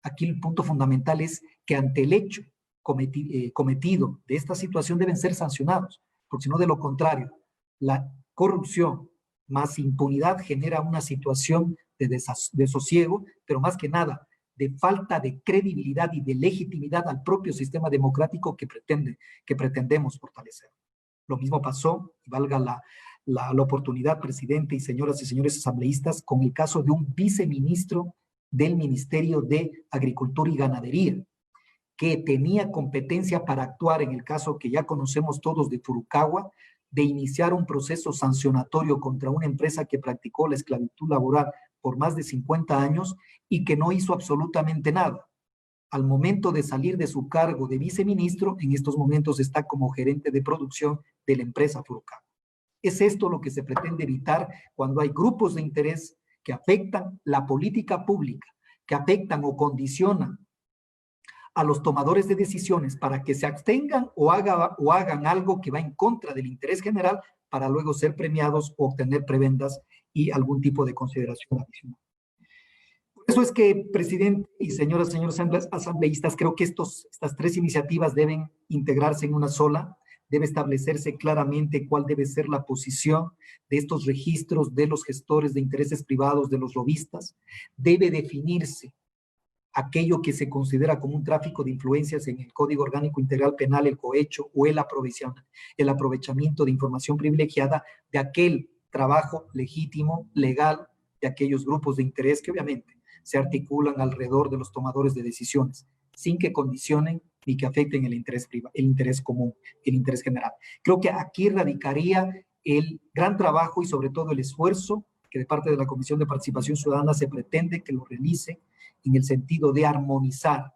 aquí el punto fundamental es que ante el hecho cometido de esta situación deben ser sancionados, porque si no, de lo contrario, la corrupción más impunidad genera una situación de desosiego, pero más que nada, de falta de credibilidad y de legitimidad al propio sistema democrático que pretendemos fortalecer. Lo mismo pasó, y valga la oportunidad, presidente y señoras y señores asambleístas, con el caso de un viceministro del Ministerio de Agricultura y Ganadería, que tenía competencia para actuar en el caso que ya conocemos todos de Furukawa, de iniciar un proceso sancionatorio contra una empresa que practicó la esclavitud laboral por más de 50 años y que no hizo absolutamente nada. Al momento de salir de su cargo de viceministro, en estos momentos está como gerente de producción de la empresa Furukawa. Es esto lo que se pretende evitar cuando hay grupos de interés que afectan la política pública, que afectan o condicionan a los tomadores de decisiones para que se abstengan o hagan algo que va en contra del interés general para luego ser premiados o obtener prebendas y algún tipo de consideración adicional. Por eso es que, presidente y señoras y señores asambleístas, creo que estas tres iniciativas deben integrarse en una sola. Debe establecerse claramente cuál debe ser la posición de estos registros de los gestores de intereses privados, de los lobistas. Debe definirse aquello que se considera como un tráfico de influencias en el Código Orgánico Integral Penal, el cohecho o el aprovechamiento de información privilegiada de aquel trabajo legítimo, legal, de aquellos grupos de interés que obviamente se articulan alrededor de los tomadores de decisiones, sin que condicionen ni que afecten el interés común, el interés general. Creo que aquí radicaría el gran trabajo y sobre todo el esfuerzo que de parte de la Comisión de Participación Ciudadana se pretende que lo realice en el sentido de armonizar,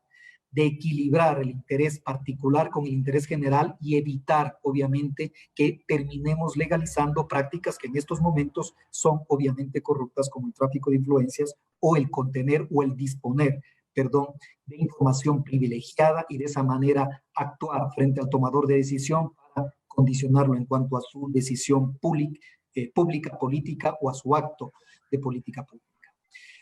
de equilibrar el interés particular con el interés general y evitar, obviamente, que terminemos legalizando prácticas que en estos momentos son obviamente corruptas, como el tráfico de influencias o el contener o el disponer, de información privilegiada y de esa manera actuar frente al tomador de decisión para condicionarlo en cuanto a su decisión pública, política o a su acto de política pública.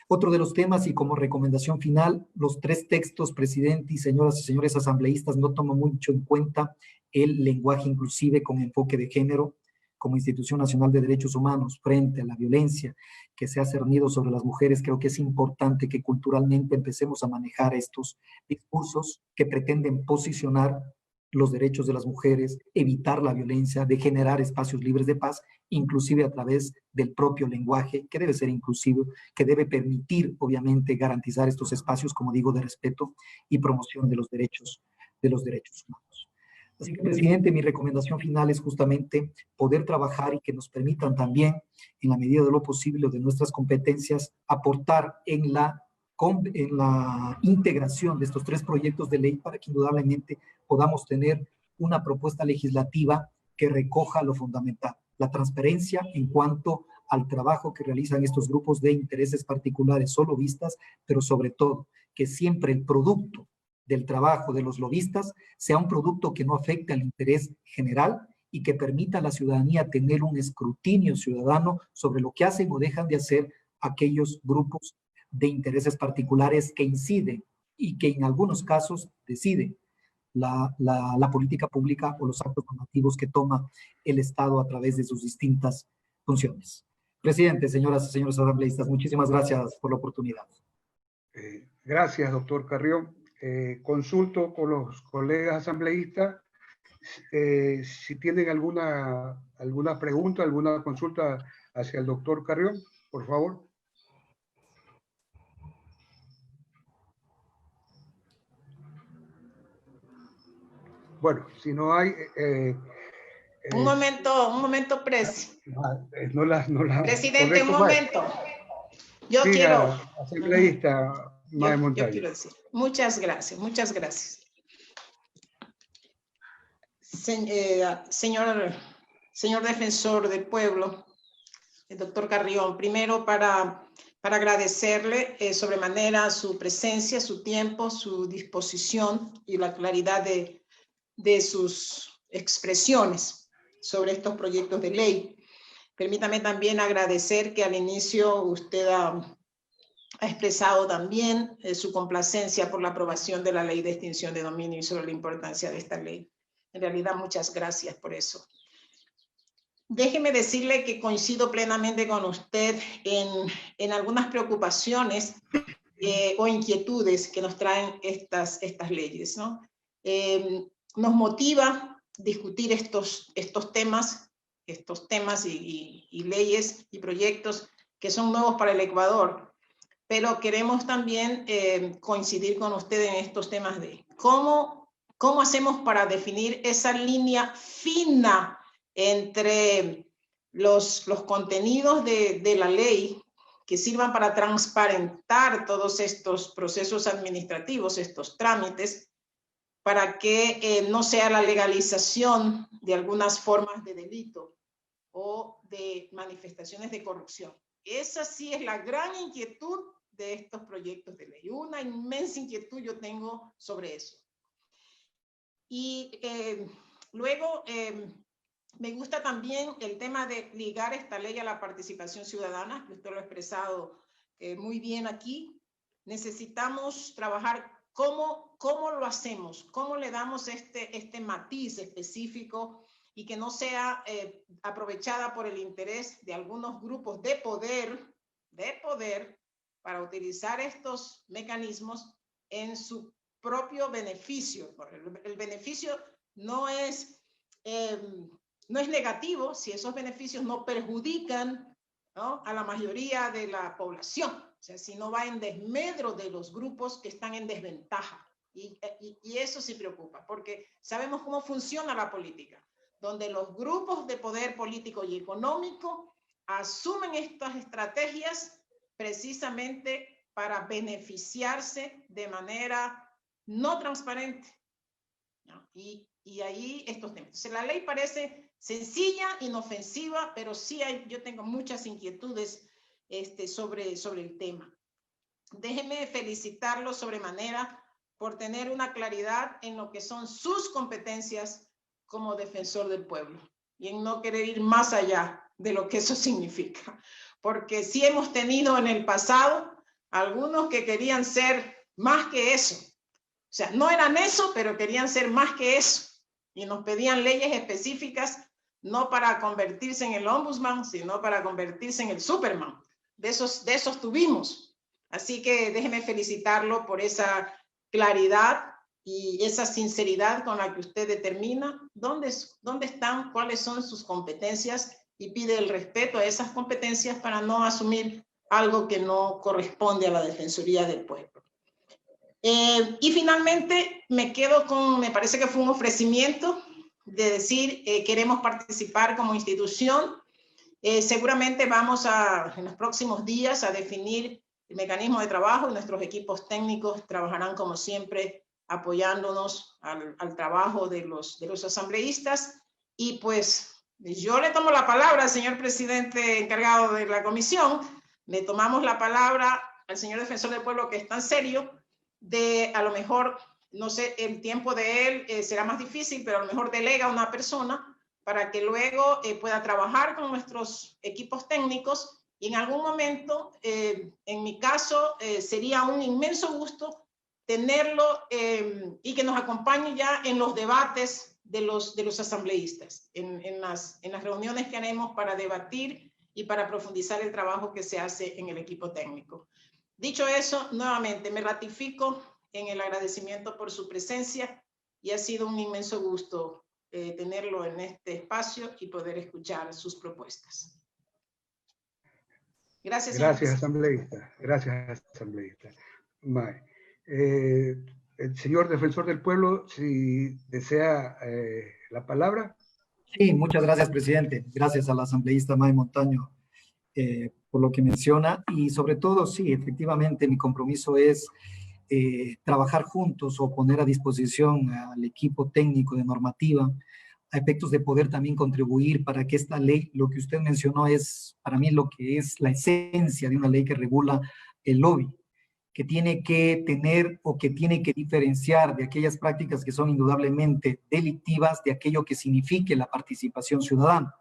Otro de los temas y como recomendación final, los tres textos, presidente y señores asambleístas, no toman mucho en cuenta el lenguaje inclusive con enfoque de género como Institución Nacional de Derechos Humanos frente a la violencia que se ha cernido sobre las mujeres. Creo que es importante que culturalmente empecemos a manejar estos discursos que pretenden posicionar los derechos de las mujeres, evitar la violencia, de generar espacios libres de paz, inclusive a través del propio lenguaje, que debe ser inclusivo, que debe permitir, obviamente, garantizar estos espacios, como digo, de respeto y promoción de los derechos humanos. Así que, presidente, mi recomendación final es justamente poder trabajar y que nos permitan también, en la medida de lo posible o de nuestras competencias, aportar en la integración de estos tres proyectos de ley para que indudablemente podamos tener una propuesta legislativa que recoja lo fundamental, la transparencia en cuanto al trabajo que realizan estos grupos de intereses particulares o lobistas, pero sobre todo que siempre el producto del trabajo de los lobistas sea un producto que no afecte al interés general y que permita a la ciudadanía tener un escrutinio ciudadano sobre lo que hacen o dejan de hacer aquellos grupos de intereses particulares que inciden y que en algunos casos deciden la política pública o los actos normativos que toma el Estado a través de sus distintas funciones. Presidente, señoras y señores asambleístas, muchísimas gracias por la oportunidad. Gracias, doctor Carrión. Consulto con los colegas asambleístas si tienen alguna pregunta, alguna consulta hacia el doctor Carrión, por favor. Bueno, si no hay... un momento, correcto, Presidente, un momento. Yo siga, quiero... asambleísta Mae Yo Montaño. quiero decir, muchas gracias, muchas gracias. Señor defensor del pueblo, el doctor Carrión, primero para agradecerle sobremanera su presencia, su tiempo, su disposición y la claridad de sus expresiones sobre estos proyectos de ley. Permítame también agradecer que al inicio usted ha expresado también su complacencia por la aprobación de la ley de extinción de dominio y sobre la importancia de esta ley. En realidad, muchas gracias por eso. Déjeme decirle que coincido plenamente con usted en algunas preocupaciones o inquietudes que nos traen estas leyes, ¿no? Nos motiva discutir estos temas y leyes y proyectos que son nuevos para el Ecuador, pero queremos también coincidir con usted en estos temas de cómo hacemos para definir esa línea fina entre los contenidos de la ley que sirvan para transparentar todos estos procesos administrativos, estos trámites, para que no sea la legalización de algunas formas de delito o de manifestaciones de corrupción. Esa sí es la gran inquietud de estos proyectos de ley. Una inmensa inquietud yo tengo sobre eso. Y luego me gusta también el tema de ligar esta ley a la participación ciudadana, que usted lo ha expresado muy bien aquí. Necesitamos trabajar cómo lo hacemos, cómo le damos este matiz específico y que no sea aprovechada por el interés de algunos grupos de poder para utilizar estos mecanismos en su propio beneficio. El beneficio no es negativo si esos beneficios no perjudican, ¿no?, a la mayoría de la población. O sea, si no va en desmedro de los grupos que están en desventaja. Y eso sí preocupa, porque sabemos cómo funciona la política, donde los grupos de poder político y económico asumen estas estrategias precisamente para beneficiarse de manera no transparente, ¿no? Y ahí estos temas. Entonces, la ley parece sencilla, inofensiva, pero sí yo tengo muchas inquietudes sobre el tema. Déjeme felicitarlo sobremanera por tener una claridad en lo que son sus competencias como defensor del pueblo y en no querer ir más allá de lo que eso significa. Porque sí hemos tenido en el pasado algunos que querían ser más que eso. O sea, no eran eso, pero querían ser más que eso. Y nos pedían leyes específicas, no para convertirse en el ombudsman, sino para convertirse en el Superman. De esos tuvimos. Así que déjeme felicitarlo por esa claridad y esa sinceridad con la que usted determina dónde están, cuáles son sus competencias y pide el respeto a esas competencias para no asumir algo que no corresponde a la Defensoría del Pueblo. Y finalmente me parece que fue un ofrecimiento de decir queremos participar como institución. Seguramente vamos en los próximos días a definir el mecanismo de trabajo y nuestros equipos técnicos trabajarán como siempre apoyándonos al trabajo de los asambleístas. Y pues yo le tomo la palabra al señor presidente encargado de la comisión, le tomamos la palabra al señor defensor del pueblo, que es tan serio, de a lo mejor, no sé, el tiempo de él será más difícil, pero a lo mejor delega a una persona para que luego pueda trabajar con nuestros equipos técnicos. Y en algún momento, en mi caso, sería un inmenso gusto tenerlo y que nos acompañe ya en los debates de los asambleístas, en las reuniones que haremos para debatir y para profundizar el trabajo que se hace en el equipo técnico. Dicho eso, nuevamente me ratifico en el agradecimiento por su presencia y ha sido un inmenso gusto tenerlo en este espacio y poder escuchar sus propuestas. Gracias, asambleísta. Gracias, asambleísta. El señor defensor del pueblo, si desea la palabra. Sí, muchas gracias, presidente. Gracias al asambleísta May Montaño por lo que menciona. Y sobre todo, sí, efectivamente, mi compromiso es trabajar juntos o poner a disposición al equipo técnico de normativa a efectos de poder también contribuir para que esta ley, lo que usted mencionó es para mí lo que es la esencia de una ley que regula el lobby, que tiene que tener o que tiene que diferenciar de aquellas prácticas que son indudablemente delictivas de aquello que signifique la participación ciudadana.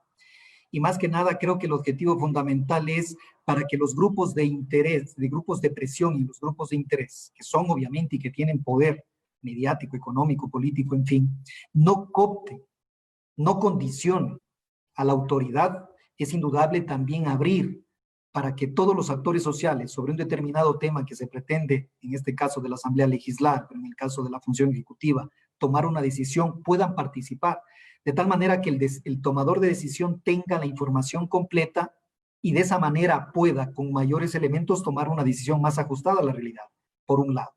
Y más que nada creo que el objetivo fundamental es para que los grupos de interés, de grupos de presión y los grupos de interés, que son obviamente y que tienen poder mediático, económico, político, en fin, no coopten, no condicionen a la autoridad. Es indudable también abrir para que todos los actores sociales sobre un determinado tema que se pretende, en este caso de la Asamblea legislar, pero en el caso de la función ejecutiva, tomar una decisión, puedan participar, de tal manera que el tomador de decisión tenga la información completa y de esa manera pueda, con mayores elementos, tomar una decisión más ajustada a la realidad, por un lado.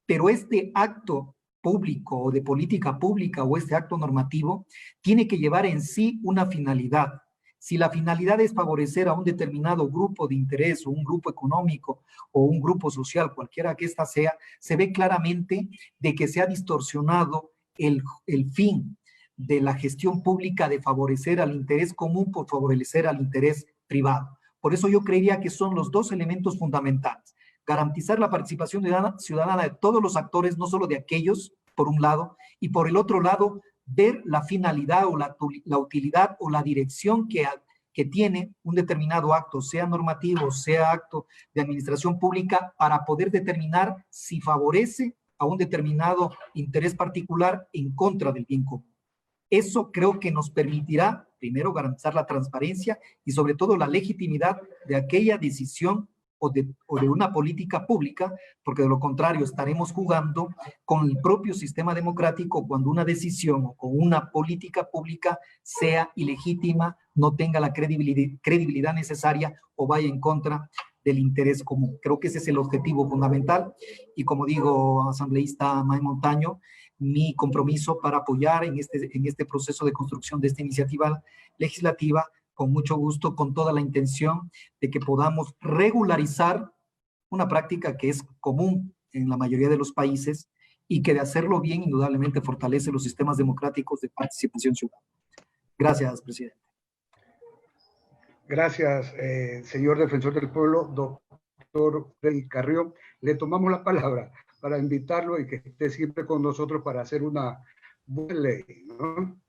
Pero este acto público o de política pública o este acto normativo tiene que llevar en sí una finalidad. Si la finalidad es favorecer a un determinado grupo de interés o un grupo económico o un grupo social, cualquiera que ésta sea, se ve claramente de que se ha distorsionado el fin de la gestión pública de favorecer al interés común por favorecer al interés privado. Por eso yo creería que son los dos elementos fundamentales. Garantizar la participación ciudadana de todos los actores, no solo de aquellos, por un lado, y por el otro lado, ver la finalidad o la utilidad o la dirección que tiene un determinado acto, sea normativo, sea acto de administración pública, para poder determinar si favorece a un determinado interés particular en contra del bien común. Eso creo que nos permitirá, primero, garantizar la transparencia y sobre todo la legitimidad de aquella decisión o de una política pública, porque de lo contrario estaremos jugando con el propio sistema democrático cuando una decisión o con una política pública sea ilegítima, no tenga la credibilidad necesaria o vaya en contra del interés común. Creo que ese es el objetivo fundamental y, como digo, asambleísta May Montaño, mi compromiso para apoyar en este proceso de construcción de esta iniciativa legislativa, con mucho gusto, con toda la intención de que podamos regularizar una práctica que es común en la mayoría de los países y que de hacerlo bien indudablemente fortalece los sistemas democráticos de participación ciudadana. Gracias, presidente. Gracias, señor defensor del pueblo, doctor Freddy Carrión. Le tomamos la palabra para invitarlo y que esté siempre con nosotros para hacer una buena ley, ¿no?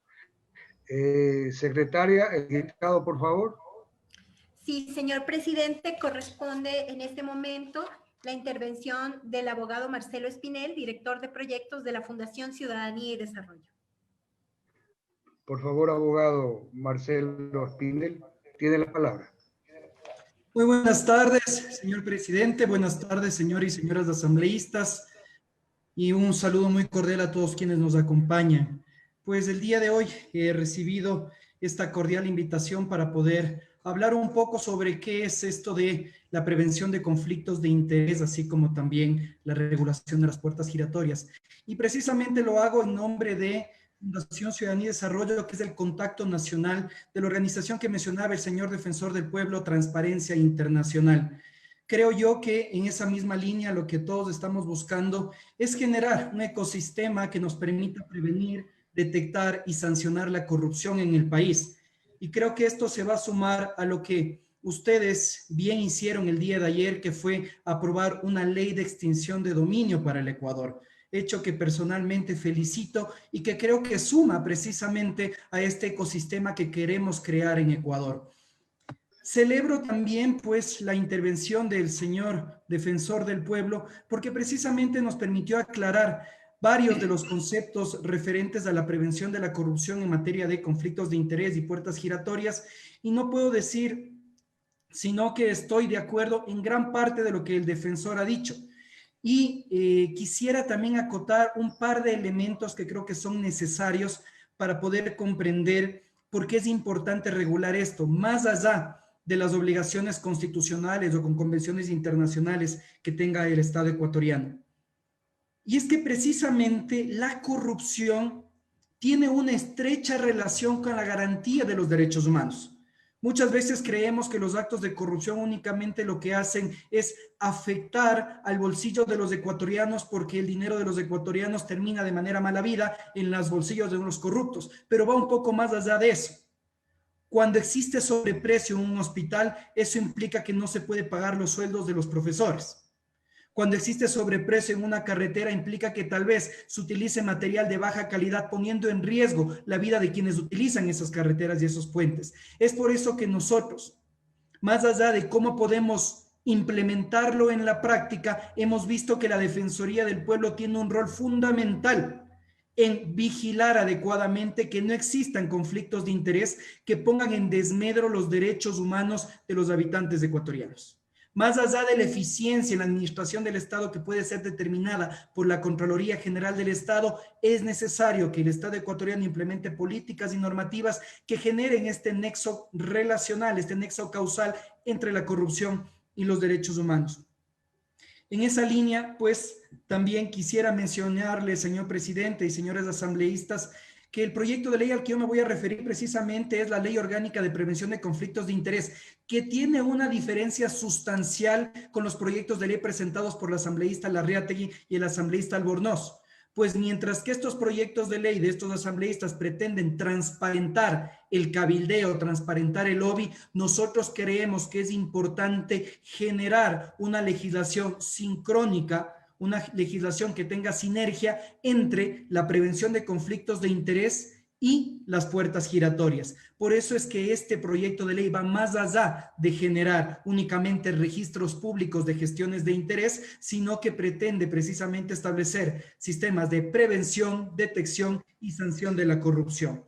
Secretaria, el dictado, por favor. Sí, señor presidente, corresponde en este momento la intervención del abogado Marcelo Espinel, director de proyectos de la Fundación Ciudadanía y Desarrollo. Por favor, abogado Marcelo Espinel, tiene la palabra. Muy buenas tardes, señor presidente. Buenas tardes, señores y señoras asambleístas. Y un saludo muy cordial a todos quienes nos acompañan. Pues el día de hoy he recibido esta cordial invitación para poder hablar un poco sobre qué es esto de la prevención de conflictos de interés, así como también la regulación de las puertas giratorias. Y precisamente lo hago en nombre de Fundación Ciudadanía y Desarrollo, que es el contacto nacional de la organización que mencionaba el señor defensor del pueblo, Transparencia Internacional. Creo yo que en esa misma línea lo que todos estamos buscando es generar un ecosistema que nos permita prevenir, detectar y sancionar la corrupción en el país. Y creo que esto se va a sumar a lo que ustedes bien hicieron el día de ayer, que fue aprobar una ley de extinción de dominio para el Ecuador, hecho que personalmente felicito y que creo que suma precisamente a este ecosistema que queremos crear en Ecuador. Celebro también pues la intervención del señor defensor del pueblo, porque precisamente nos permitió aclarar varios de los conceptos referentes a la prevención de la corrupción en materia de conflictos de interés y puertas giratorias, y no puedo decir sino que estoy de acuerdo en gran parte de lo que el defensor ha dicho. Y quisiera también acotar un par de elementos que creo que son necesarios para poder comprender por qué es importante regular esto, más allá de las obligaciones constitucionales o con convenciones internacionales que tenga el Estado ecuatoriano. Y es que precisamente la corrupción tiene una estrecha relación con la garantía de los derechos humanos. Muchas veces creemos que los actos de corrupción únicamente lo que hacen es afectar al bolsillo de los ecuatorianos porque el dinero de los ecuatorianos termina de manera mala vida en los bolsillos de unos corruptos, pero va un poco más allá de eso. Cuando existe sobreprecio en un hospital, eso implica que no se puede pagar los sueldos de los profesores. Cuando existe sobreprecio en una carretera, implica que tal vez se utilice material de baja calidad, poniendo en riesgo la vida de quienes utilizan esas carreteras y esos puentes. Es por eso que nosotros, más allá de cómo podemos implementarlo en la práctica, hemos visto que la Defensoría del Pueblo tiene un rol fundamental en vigilar adecuadamente que no existan conflictos de interés que pongan en desmedro los derechos humanos de los habitantes ecuatorianos. Más allá de la eficiencia en la administración del Estado que puede ser determinada por la Contraloría General del Estado, es necesario que el Estado ecuatoriano implemente políticas y normativas que generen este nexo relacional, este nexo causal entre la corrupción y los derechos humanos. En esa línea, pues, también quisiera mencionarle, señor presidente y señores asambleístas, que el proyecto de ley al que yo me voy a referir precisamente es la Ley Orgánica de Prevención de Conflictos de Interés, que tiene una diferencia sustancial con los proyectos de ley presentados por la asambleísta Larriategui y el asambleísta Albornoz. Pues mientras que estos proyectos de ley de estos asambleístas pretenden transparentar el cabildeo, transparentar el lobby, nosotros creemos que es importante generar una legislación sincrónica, una legislación que tenga sinergia entre la prevención de conflictos de interés y las puertas giratorias. Por eso es que este proyecto de ley va más allá de generar únicamente registros públicos de gestiones de interés, sino que pretende precisamente establecer sistemas de prevención, detección y sanción de la corrupción.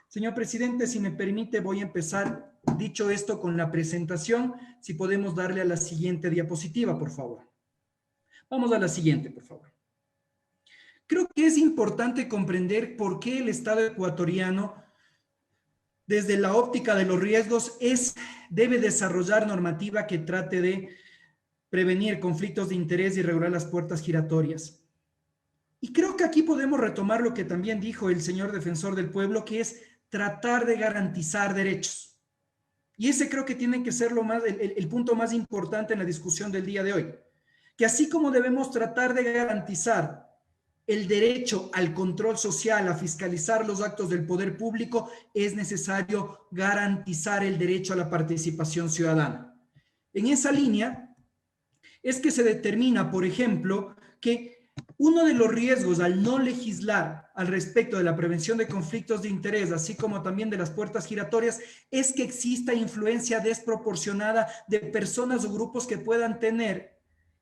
Señor presidente, si me permite, voy a empezar, dicho esto, con la presentación. Si podemos darle a la siguiente diapositiva, por favor. Vamos a la siguiente, por favor. Creo que es importante comprender por qué el Estado ecuatoriano, desde la óptica de los riesgos, debe desarrollar normativa que trate de prevenir conflictos de interés y regular las puertas giratorias. Y creo que aquí podemos retomar lo que también dijo el señor defensor del pueblo, que es tratar de garantizar derechos. Y ese creo que tiene que ser el punto más importante en la discusión del día de hoy. Que así como debemos tratar de garantizar el derecho al control social, a fiscalizar los actos del poder público, es necesario garantizar el derecho a la participación ciudadana. En esa línea es que se determina, por ejemplo, que uno de los riesgos al no legislar al respecto de la prevención de conflictos de interés, así como también de las puertas giratorias, es que exista influencia desproporcionada de personas o grupos que puedan tener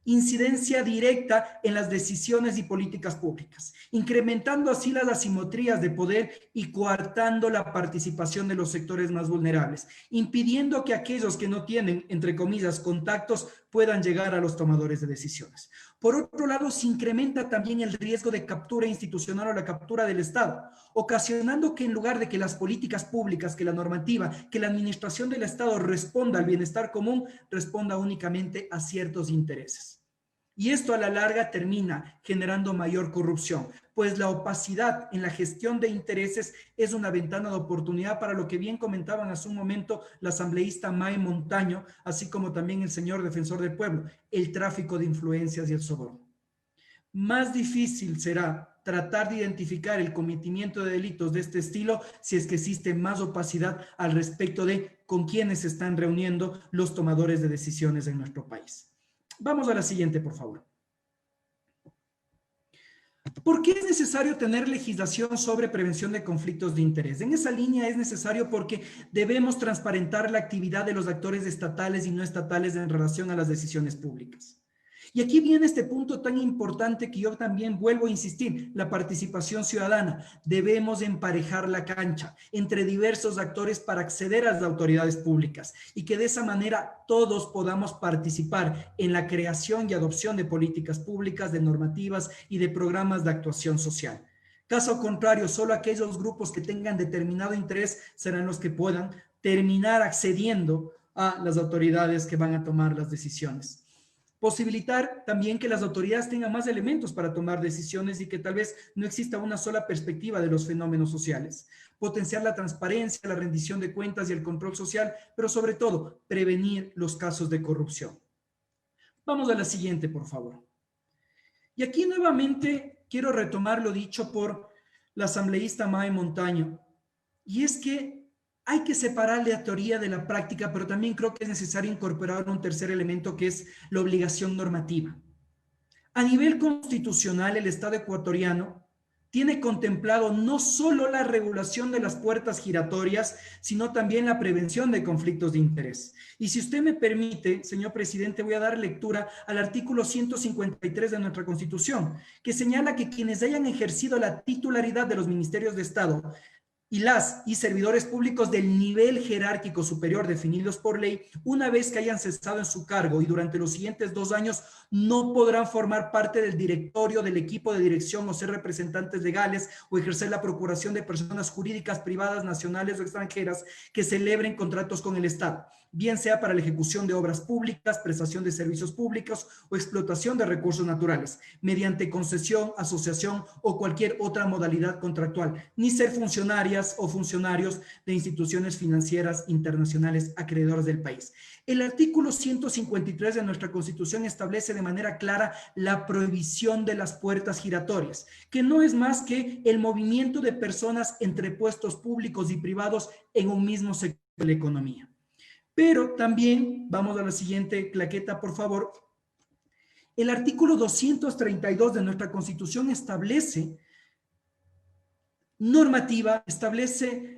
incidencia directa en las decisiones y políticas públicas, incrementando así las asimetrías de poder y coartando la participación de los sectores más vulnerables, impidiendo que aquellos que no tienen, entre comillas, contactos puedan llegar a los tomadores de decisiones. Por otro lado, se incrementa también el riesgo de captura institucional o la captura del Estado, ocasionando que en lugar de que las políticas públicas, que la normativa, que la administración del Estado responda al bienestar común, responda únicamente a ciertos intereses. Y esto a la larga termina generando mayor corrupción, pues la opacidad en la gestión de intereses es una ventana de oportunidad para lo que bien comentaban hace un momento la asambleísta Mae Montaño, así como también el señor defensor del pueblo, el tráfico de influencias y el soborno. Más difícil será tratar de identificar el cometimiento de delitos de este estilo si es que existe más opacidad al respecto de con quiénes se están reuniendo los tomadores de decisiones en nuestro país. Vamos a la siguiente, por favor. ¿Por qué es necesario tener legislación sobre prevención de conflictos de interés? En esa línea es necesario porque debemos transparentar la actividad de los actores estatales y no estatales en relación a las decisiones públicas. Y aquí viene este punto tan importante que yo también vuelvo a insistir, la participación ciudadana. Debemos emparejar la cancha entre diversos actores para acceder a las autoridades públicas y que de esa manera todos podamos participar en la creación y adopción de políticas públicas, de normativas y de programas de actuación social. Caso contrario, solo aquellos grupos que tengan determinado interés serán los que puedan terminar accediendo a las autoridades que van a tomar las decisiones. Posibilitar también que las autoridades tengan más elementos para tomar decisiones y que tal vez no exista una sola perspectiva de los fenómenos sociales. Potenciar la transparencia, la rendición de cuentas y el control social, pero sobre todo, prevenir los casos de corrupción. Vamos a la siguiente, por favor. Y aquí nuevamente quiero retomar lo dicho por la asambleísta Mae Montaño. Y es que hay que separar la teoría de la práctica, pero también creo que es necesario incorporar un tercer elemento que es la obligación normativa. A nivel constitucional, el Estado ecuatoriano tiene contemplado no solo la regulación de las puertas giratorias, sino también la prevención de conflictos de interés. Y si usted me permite, señor presidente, voy a dar lectura al artículo 153 de nuestra Constitución, que señala que quienes hayan ejercido la titularidad de los ministerios de Estado y servidores públicos del nivel jerárquico superior definidos por ley, una vez que hayan cesado en su cargo y durante los siguientes 2 años, no podrán formar parte del directorio, del equipo de dirección o ser representantes legales o ejercer la procuración de personas jurídicas privadas, nacionales o extranjeras que celebren contratos con el Estado, bien sea para la ejecución de obras públicas, prestación de servicios públicos o explotación de recursos naturales, mediante concesión, asociación o cualquier otra modalidad contractual, ni ser funcionarias o funcionarios de instituciones financieras internacionales acreedoras del país. El artículo 153 de nuestra Constitución establece de manera clara la prohibición de las puertas giratorias, que no es más que el movimiento de personas entre puestos públicos y privados en un mismo sector de la economía. Pero también, vamos a la siguiente claqueta, por favor. El artículo 232 de nuestra Constitución establece normativa, establece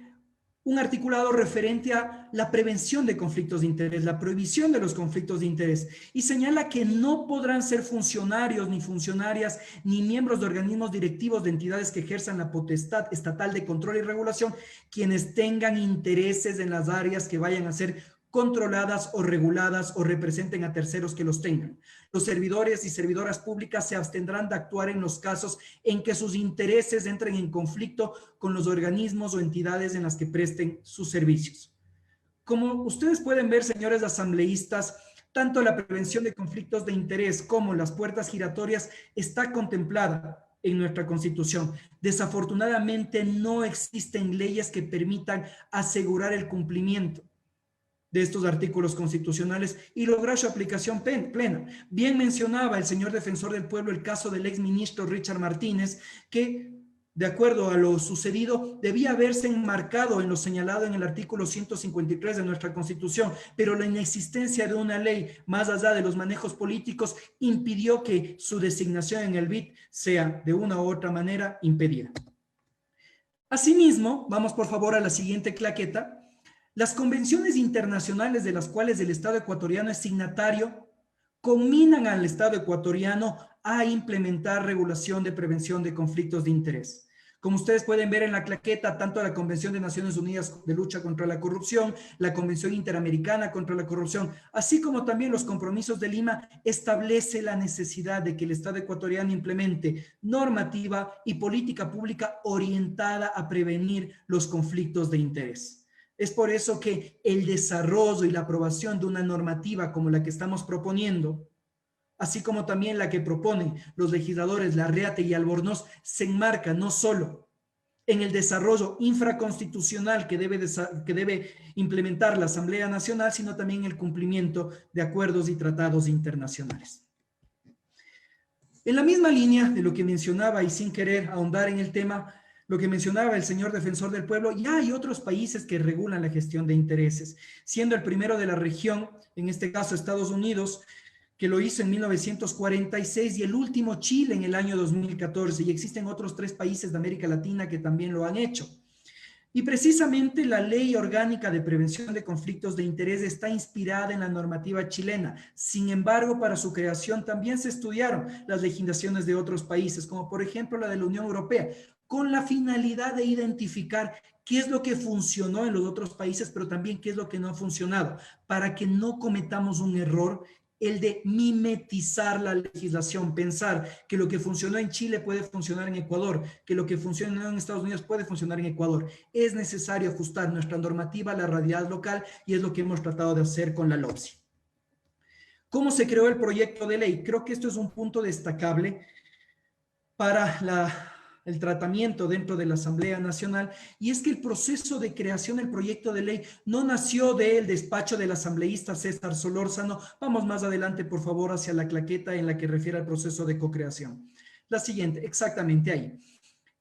un articulado referente a la prevención de conflictos de interés, la prohibición de los conflictos de interés, y señala que no podrán ser funcionarios, ni funcionarias, ni miembros de organismos directivos de entidades que ejerzan la potestad estatal de control y regulación, quienes tengan intereses en las áreas que vayan a ser controladas o reguladas o representen a terceros que los tengan. Los servidores y servidoras públicas se abstendrán de actuar en los casos en que sus intereses entren en conflicto con los organismos o entidades en las que presten sus servicios. Como ustedes pueden ver, señores asambleístas, tanto la prevención de conflictos de interés como las puertas giratorias está contemplada en nuestra Constitución. Desafortunadamente no existen leyes que permitan asegurar el cumplimiento de estos artículos constitucionales y lograr su aplicación plena. Bien mencionaba el señor defensor del pueblo el caso del exministro Richard Martínez, que de acuerdo a lo sucedido debía haberse enmarcado en lo señalado en el artículo 153 de nuestra Constitución, pero la inexistencia de una ley más allá de los manejos políticos impidió que su designación en el BID sea de una u otra manera impedida. Asimismo, vamos por favor a la siguiente claqueta. Las convenciones internacionales de las cuales el Estado ecuatoriano es signatario conminan al Estado ecuatoriano a implementar regulación de prevención de conflictos de interés. Como ustedes pueden ver en la claqueta, tanto la Convención de Naciones Unidas de Lucha contra la Corrupción, la Convención Interamericana contra la Corrupción, así como también los compromisos de Lima, establece la necesidad de que el Estado ecuatoriano implemente normativa y política pública orientada a prevenir los conflictos de interés. Es por eso que el desarrollo y la aprobación de una normativa como la que estamos proponiendo, así como también la que proponen los legisladores Larreate y Albornoz, se enmarca no solo en el desarrollo infraconstitucional que debe implementar la Asamblea Nacional, sino también en el cumplimiento de acuerdos y tratados internacionales. En la misma línea de lo que mencionaba y sin querer ahondar en el tema, lo que mencionaba el señor defensor del pueblo, ya hay otros países que regulan la gestión de intereses, siendo el primero de la región, en este caso Estados Unidos, que lo hizo en 1946, y el último Chile en el año 2014, y existen otros 3 países de América Latina que también lo han hecho. Y precisamente la Ley Orgánica de Prevención de Conflictos de Interés está inspirada en la normativa chilena. Sin embargo, para su creación también se estudiaron las legislaciones de otros países, como por ejemplo la de la Unión Europea, con la finalidad de identificar qué es lo que funcionó en los otros países, pero también qué es lo que no ha funcionado, para que no cometamos un error, el de mimetizar la legislación, pensar que lo que funcionó en Chile puede funcionar en Ecuador, que lo que funcionó en Estados Unidos puede funcionar en Ecuador. Es necesario ajustar nuestra normativa a la realidad local y es lo que hemos tratado de hacer con la LOPSI. ¿Cómo se creó el proyecto de ley? Creo que esto es un punto destacable para el tratamiento dentro de la Asamblea Nacional, y es que el proceso de creación del proyecto de ley no nació del despacho del asambleísta César Solórzano. Vamos más adelante, por favor, hacia la claqueta en la que refiere al proceso de co-creación. La siguiente, exactamente ahí.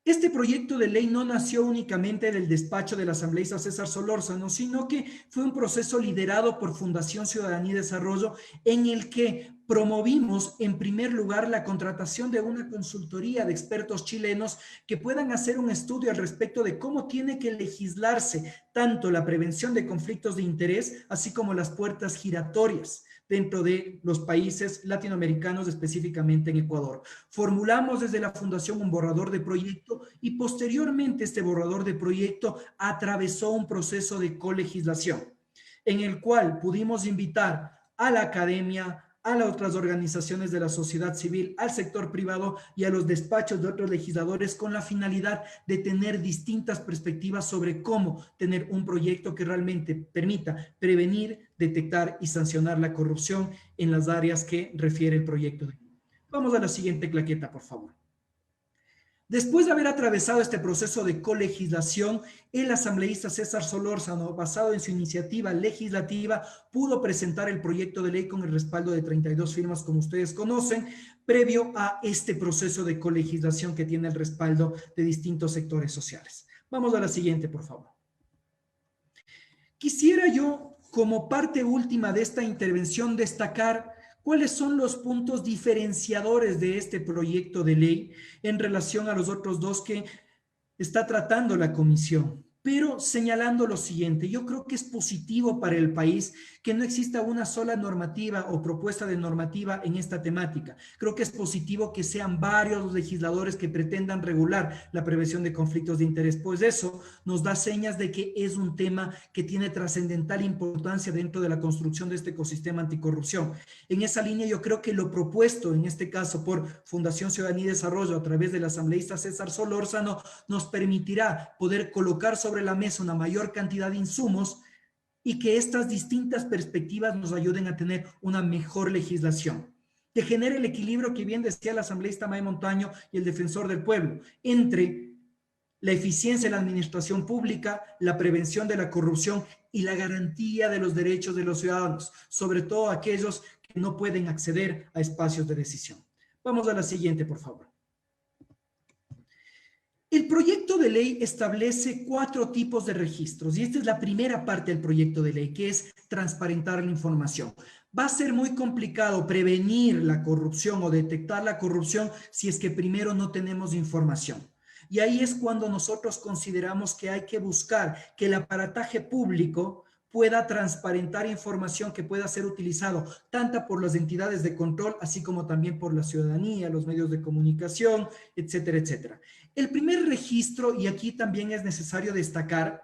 Este proyecto de ley no nació únicamente del despacho del asambleísta César Solórzano, sino que fue un proceso liderado por Fundación Ciudadanía y Desarrollo, en el que promovimos en primer lugar la contratación de una consultoría de expertos chilenos que puedan hacer un estudio al respecto de cómo tiene que legislarse tanto la prevención de conflictos de interés, así como las puertas giratorias dentro de los países latinoamericanos, específicamente en Ecuador. Formulamos desde la Fundación un borrador de proyecto y posteriormente este borrador de proyecto atravesó un proceso de colegislación en el cual pudimos invitar a la academia, a las otras organizaciones de la sociedad civil, al sector privado y a los despachos de otros legisladores con la finalidad de tener distintas perspectivas sobre cómo tener un proyecto que realmente permita prevenir, detectar y sancionar la corrupción en las áreas que refiere el proyecto. Vamos a la siguiente claqueta, por favor. Después de haber atravesado este proceso de colegislación, el asambleísta César Solórzano, basado en su iniciativa legislativa, pudo presentar el proyecto de ley con el respaldo de 32 firmas, como ustedes conocen, previo a este proceso de colegislación que tiene el respaldo de distintos sectores sociales. Vamos a la siguiente, por favor. Quisiera yo, como parte última de esta intervención, destacar ¿cuáles son los puntos diferenciadores de este proyecto de ley en relación a los otros dos que está tratando la comisión? Pero señalando lo siguiente, yo creo que es positivo para el país que no exista una sola normativa o propuesta de normativa en esta temática. Creo que es positivo que sean varios los legisladores que pretendan regular la prevención de conflictos de interés, pues eso nos da señas de que es un tema que tiene trascendental importancia dentro de la construcción de este ecosistema anticorrupción. En esa línea yo creo que lo propuesto en este caso por Fundación Ciudadanía y Desarrollo a través del asambleísta César Solórzano nos permitirá poder colocar sobre la mesa una mayor cantidad de insumos y que estas distintas perspectivas nos ayuden a tener una mejor legislación, que genere el equilibrio que bien decía el asambleísta May Montaño y el defensor del pueblo, entre la eficiencia de la administración pública, la prevención de la corrupción y la garantía de los derechos de los ciudadanos, sobre todo aquellos que no pueden acceder a espacios de decisión. Vamos a la siguiente, por favor. El proyecto de ley establece 4 tipos de registros y esta es la primera parte del proyecto de ley, que es transparentar la información. Va a ser muy complicado prevenir la corrupción o detectar la corrupción si es que primero no tenemos información. Y ahí es cuando nosotros consideramos que hay que buscar que el aparataje público pueda transparentar información que pueda ser utilizado tanto por las entidades de control, así como también por la ciudadanía, los medios de comunicación, etcétera, etcétera. El primer registro, y aquí también es necesario destacar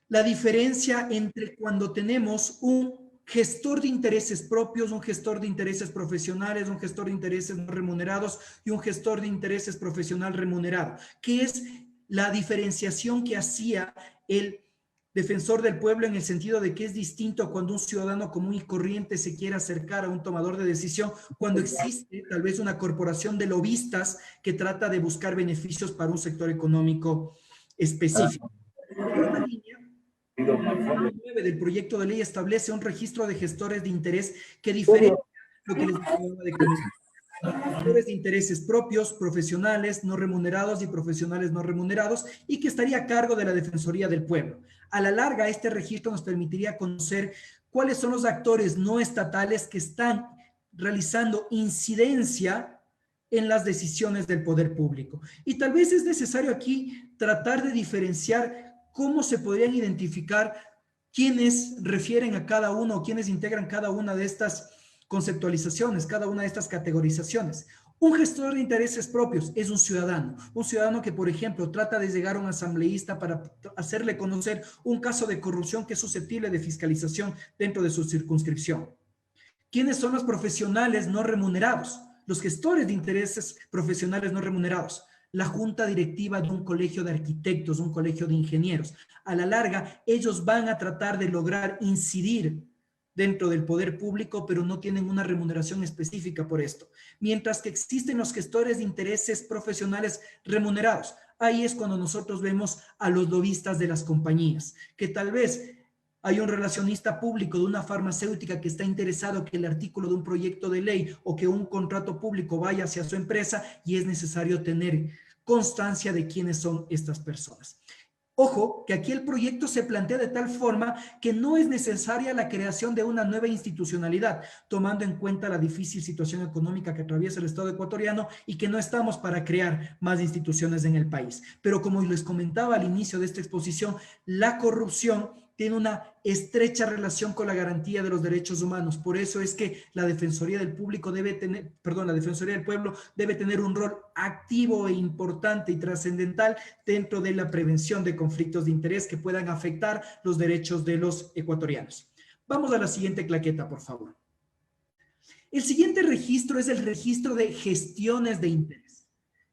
la diferencia entre cuando tenemos un gestor de intereses propios, un gestor de intereses profesionales, un gestor de intereses no remunerados y un gestor de intereses profesional remunerado, que es la diferenciación que hacía el defensor del pueblo en el sentido de que es distinto cuando un ciudadano común y corriente se quiere acercar a un tomador de decisión, cuando existe tal vez una corporación de lobistas que trata de buscar beneficios para un sector económico específico. La línea 9 del proyecto de ley establece un registro de gestores de interés que diferencia lo que les hablaba de gestores de intereses propios, profesionales, no remunerados y profesionales no remunerados, y que estaría a cargo de la Defensoría del Pueblo. A la larga, este registro nos permitiría conocer cuáles son los actores no estatales que están realizando incidencia en las decisiones del poder público. Y tal vez es necesario aquí tratar de diferenciar cómo se podrían identificar quiénes refieren a cada uno o quiénes integran cada una de estas conceptualizaciones, cada una de estas categorizaciones. Un gestor de intereses propios es un ciudadano que, por ejemplo, trata de llegar a un asambleísta para hacerle conocer un caso de corrupción que es susceptible de fiscalización dentro de su circunscripción. ¿Quiénes son los profesionales no remunerados? Los gestores de intereses profesionales no remunerados. La junta directiva de un colegio de arquitectos, un colegio de ingenieros. A la larga, ellos van a tratar de lograr incidir dentro del poder público, pero no tienen una remuneración específica por esto. Mientras que existen los gestores de intereses profesionales remunerados. Ahí es cuando nosotros vemos a los lobistas de las compañías, que tal vez hay un relacionista público de una farmacéutica que está interesado que el artículo de un proyecto de ley o que un contrato público vaya hacia su empresa y es necesario tener constancia de quiénes son estas personas. Ojo, que aquí el proyecto se plantea de tal forma que no es necesaria la creación de una nueva institucionalidad, tomando en cuenta la difícil situación económica que atraviesa el Estado ecuatoriano y que no estamos para crear más instituciones en el país. Pero como les comentaba al inicio de esta exposición, la corrupción tiene una estrecha relación con la garantía de los derechos humanos. Por eso es que la Defensoría del Pueblo debe tener un rol activo e importante y trascendental dentro de la prevención de conflictos de interés que puedan afectar los derechos de los ecuatorianos. Vamos a la siguiente claqueta, por favor. El siguiente registro es el registro de gestiones de interés.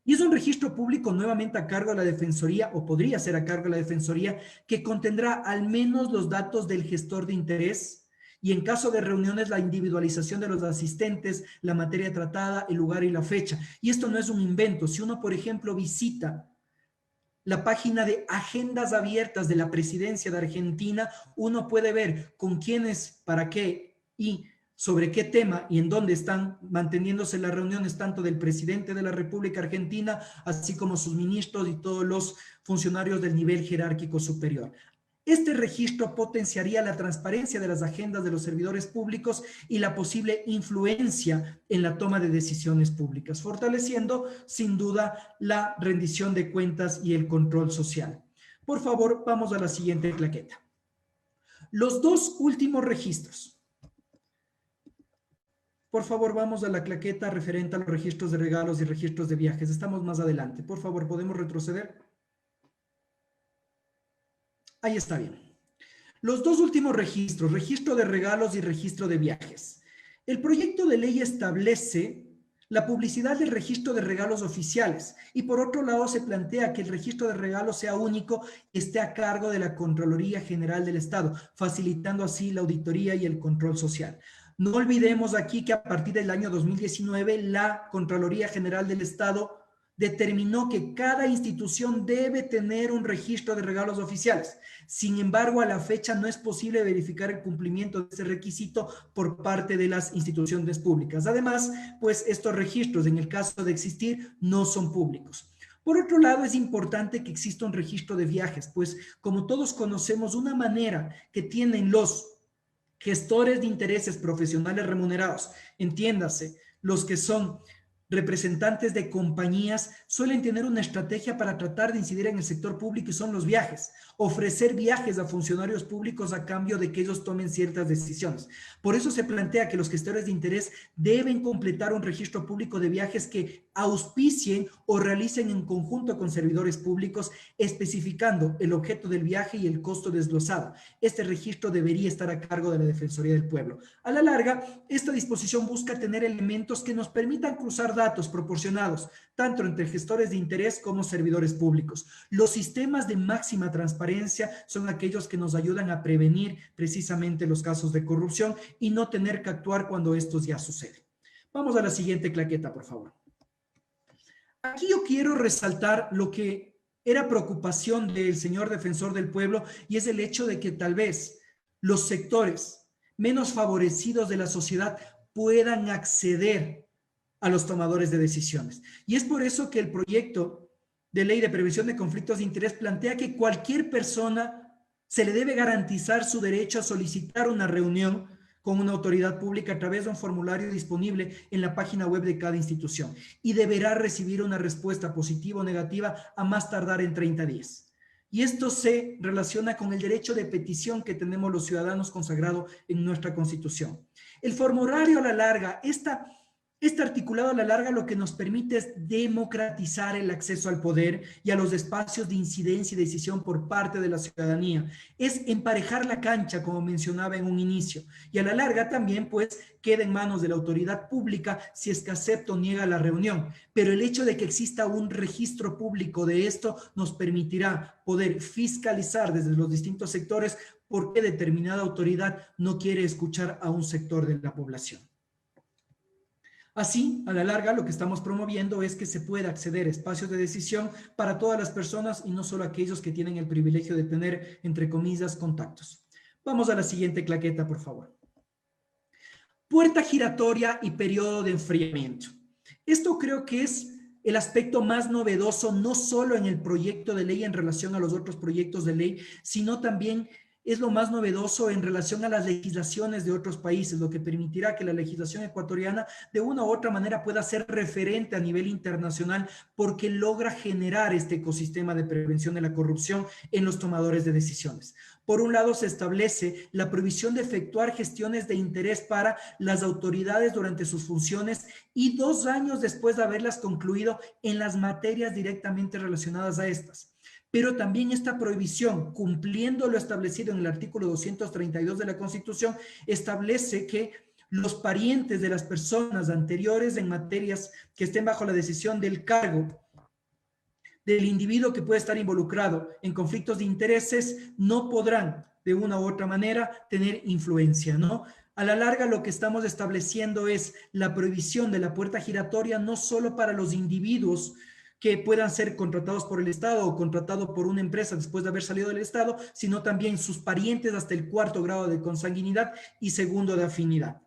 Y es un registro público nuevamente a cargo de la Defensoría, o podría ser a cargo de la Defensoría, que contendrá al menos los datos del gestor de interés y en caso de reuniones la individualización de los asistentes, la materia tratada, el lugar y la fecha. Y esto no es un invento. Si uno, por ejemplo, visita la página de agendas abiertas de la Presidencia de Argentina, uno puede ver con quiénes, para qué y sobre qué tema y en dónde están manteniéndose las reuniones tanto del presidente de la República Argentina, así como sus ministros y todos los funcionarios del nivel jerárquico superior. Este registro potenciaría la transparencia de las agendas de los servidores públicos y la posible influencia en la toma de decisiones públicas, fortaleciendo sin duda la rendición de cuentas y el control social. Por favor, vamos a la siguiente claqueta. Los dos últimos registros. Por favor, vamos a la claqueta referente a los registros de regalos y registros de viajes. Estamos más adelante. Por favor, ¿podemos retroceder? Ahí está bien. Los dos últimos registros, registro de regalos y registro de viajes. El proyecto de ley establece la publicidad del registro de regalos oficiales y por otro lado se plantea que el registro de regalos sea único y esté a cargo de la Contraloría General del Estado, facilitando así la auditoría y el control social. No olvidemos aquí que a partir del año 2019 la Contraloría General del Estado determinó que cada institución debe tener un registro de regalos oficiales. Sin embargo, a la fecha no es posible verificar el cumplimiento de ese requisito por parte de las instituciones públicas. Además, pues estos registros, en el caso de existir, no son públicos. Por otro lado, es importante que exista un registro de viajes, pues como todos conocemos, una manera que tienen los gestores de intereses profesionales remunerados, entiéndase, los que son representantes de compañías suelen tener una estrategia para tratar de incidir en el sector público y son los viajes. Ofrecer viajes a funcionarios públicos a cambio de que ellos tomen ciertas decisiones. Por eso se plantea que los gestores de interés deben completar un registro público de viajes que auspicien o realicen en conjunto con servidores públicos, especificando el objeto del viaje y el costo desglosado. Este registro debería estar a cargo de la Defensoría del Pueblo. A la larga, esta disposición busca tener elementos que nos permitan cruzar datos proporcionados, tanto entre gestores de interés como servidores públicos. Los sistemas de máxima transparencia son aquellos que nos ayudan a prevenir precisamente los casos de corrupción y no tener que actuar cuando estos ya suceden. Vamos a la siguiente claqueta, por favor. Aquí yo quiero resaltar lo que era preocupación del señor defensor del pueblo y es el hecho de que tal vez los sectores menos favorecidos de la sociedad puedan acceder a los tomadores de decisiones. Y es por eso que el proyecto de ley de prevención de conflictos de interés plantea que cualquier persona se le debe garantizar su derecho a solicitar una reunión con una autoridad pública a través de un formulario disponible en la página web de cada institución y deberá recibir una respuesta positiva o negativa a más tardar en 30 días. Y esto se relaciona con el derecho de petición que tenemos los ciudadanos consagrado en nuestra Constitución. El formulario a la larga, esta Este articulado a la larga lo que nos permite es democratizar el acceso al poder y a los espacios de incidencia y decisión por parte de la ciudadanía. Es emparejar la cancha, como mencionaba en un inicio, y a la larga también pues queda en manos de la autoridad pública si es que acepta o niega la reunión. Pero el hecho de que exista un registro público de esto nos permitirá poder fiscalizar desde los distintos sectores por qué determinada autoridad no quiere escuchar a un sector de la población. Así, a la larga, lo que estamos promoviendo es que se pueda acceder a espacios de decisión para todas las personas y no solo aquellos que tienen el privilegio de tener, entre comillas, contactos. Vamos a la siguiente claqueta, por favor. Puerta giratoria y periodo de enfriamiento. Esto creo que es el aspecto más novedoso, no solo en el proyecto de ley en relación a los otros proyectos de ley, sino también es lo más novedoso en relación a las legislaciones de otros países, lo que permitirá que la legislación ecuatoriana de una u otra manera pueda ser referente a nivel internacional porque logra generar este ecosistema de prevención de la corrupción en los tomadores de decisiones. Por un lado, se establece la prohibición de efectuar gestiones de interés para las autoridades durante sus funciones y 2 años después de haberlas concluido en las materias directamente relacionadas a estas. Pero también esta prohibición, cumpliendo lo establecido en el artículo 232 de la Constitución, establece que los parientes de las personas anteriores en materias que estén bajo la decisión del cargo del individuo que puede estar involucrado en conflictos de intereses no podrán de una u otra manera tener influencia, ¿no? A la larga lo que estamos estableciendo es la prohibición de la puerta giratoria no solo para los individuos que puedan ser contratados por el Estado o contratados por una empresa después de haber salido del Estado, sino también sus parientes hasta el 4º grado de consanguinidad y 2º de afinidad.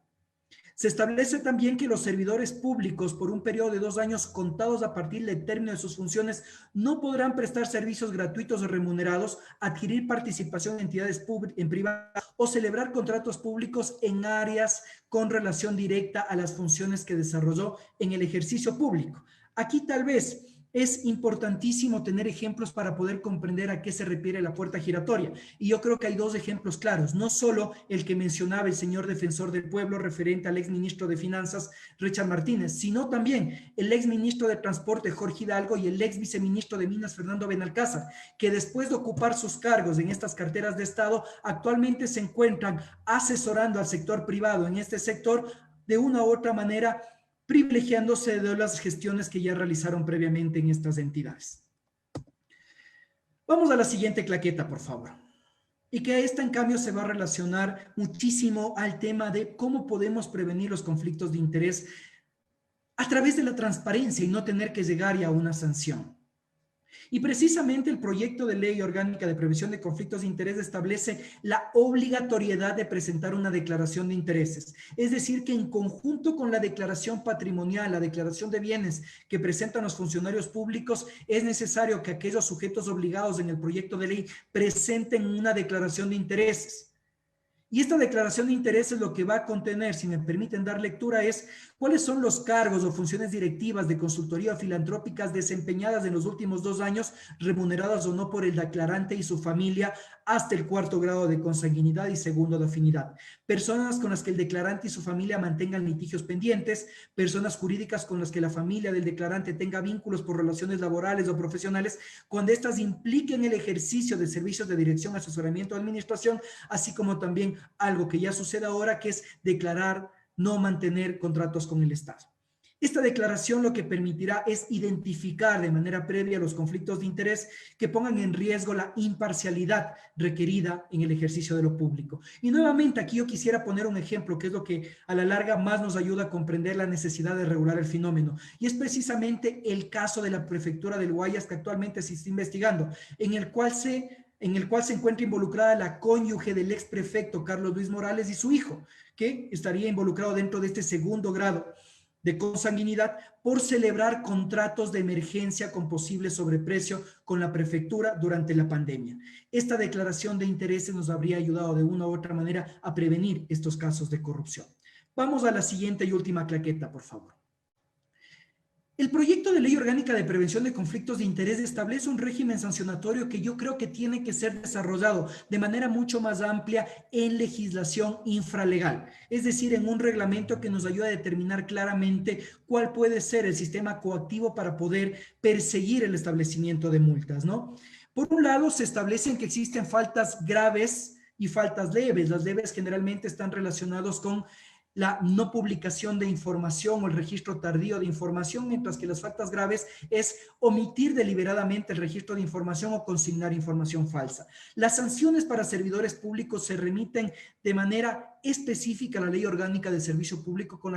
Se establece también que los servidores públicos por un periodo de 2 años contados a partir del término de sus funciones no podrán prestar servicios gratuitos o remunerados, adquirir participación en entidades privadas o celebrar contratos públicos en áreas con relación directa a las funciones que desarrolló en el ejercicio público. Aquí tal vez es importantísimo tener ejemplos para poder comprender a qué se refiere la puerta giratoria. Y yo creo que hay 2 ejemplos claros, no solo el que mencionaba el señor defensor del pueblo referente al exministro de Finanzas, Richard Martínez, sino también el exministro de Transporte, Jorge Hidalgo, y el ex viceministro de Minas, Fernando Benalcázar, que después de ocupar sus cargos en estas carteras de Estado, actualmente se encuentran asesorando al sector privado en este sector de una u otra manera, privilegiándose de las gestiones que ya realizaron previamente en estas entidades. Vamos a la siguiente claqueta, por favor. Y que esta, en cambio, se va a relacionar muchísimo al tema de cómo podemos prevenir los conflictos de interés a través de la transparencia y no tener que llegar ya a una sanción. Y precisamente el proyecto de ley orgánica de prevención de conflictos de interés establece la obligatoriedad de presentar una declaración de intereses. Es decir, que en conjunto con la declaración patrimonial, la declaración de bienes que presentan los funcionarios públicos, es necesario que aquellos sujetos obligados en el proyecto de ley presenten una declaración de intereses. Y esta declaración de intereses lo que va a contener, si me permiten dar lectura, es cuáles son los cargos o funciones directivas de consultoría filantrópicas desempeñadas en los últimos 2 años, remuneradas o no por el declarante y su familia, hasta el 4º grado de consanguinidad y 2º de afinidad. Personas con las que el declarante y su familia mantengan litigios pendientes, personas jurídicas con las que la familia del declarante tenga vínculos por relaciones laborales o profesionales, cuando éstas impliquen el ejercicio de servicios de dirección, asesoramiento o administración, así como también algo que ya sucede ahora, que es declarar no mantener contratos con el Estado. Esta declaración lo que permitirá es identificar de manera previa los conflictos de interés que pongan en riesgo la imparcialidad requerida en el ejercicio de lo público. Y nuevamente aquí yo quisiera poner un ejemplo que es lo que a la larga más nos ayuda a comprender la necesidad de regular el fenómeno. Y es precisamente el caso de la prefectura del Guayas que actualmente se está investigando, en el cual se encuentra involucrada la cónyuge del ex prefecto Carlos Luis Morales y su hijo, que estaría involucrado dentro de este 2º grado de consanguinidad por celebrar contratos de emergencia con posible sobreprecio con la prefectura durante la pandemia. Esta declaración de intereses nos habría ayudado de una u otra manera a prevenir estos casos de corrupción. Vamos a la siguiente y última claqueta, por favor. El proyecto de ley orgánica de prevención de conflictos de interés establece un régimen sancionatorio que yo creo que tiene que ser desarrollado de manera mucho más amplia en legislación infralegal, es decir, en un reglamento que nos ayude a determinar claramente cuál puede ser el sistema coactivo para poder perseguir el establecimiento de multas, ¿no? Por un lado, se establecen que existen faltas graves y faltas leves. Las leves generalmente están relacionados con la no publicación de información o el registro tardío de información, mientras que las faltas graves es omitir deliberadamente el registro de información o consignar información falsa. Las sanciones para servidores públicos se remiten de manera específica a la Ley Orgánica de Servicio Público con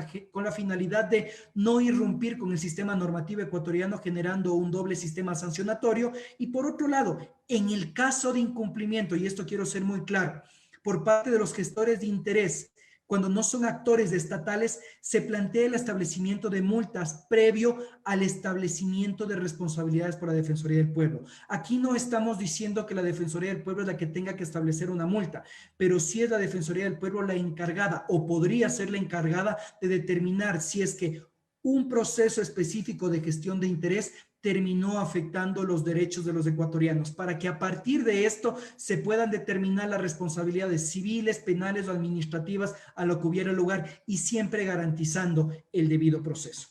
la finalidad de no irrumpir con el sistema normativo ecuatoriano generando un doble sistema sancionatorio. Y por otro lado, en el caso de incumplimiento, y esto quiero ser muy claro, por parte de los gestores de interés, cuando no son actores estatales, se plantea el establecimiento de multas previo al establecimiento de responsabilidades por la Defensoría del Pueblo. Aquí no estamos diciendo que la Defensoría del Pueblo es la que tenga que establecer una multa, pero sí es la Defensoría del Pueblo la encargada, o podría ser la encargada de determinar si es que un proceso específico de gestión de interés terminó afectando los derechos de los ecuatorianos, para que a partir de esto se puedan determinar las responsabilidades civiles, penales o administrativas a lo que hubiera lugar y siempre garantizando el debido proceso.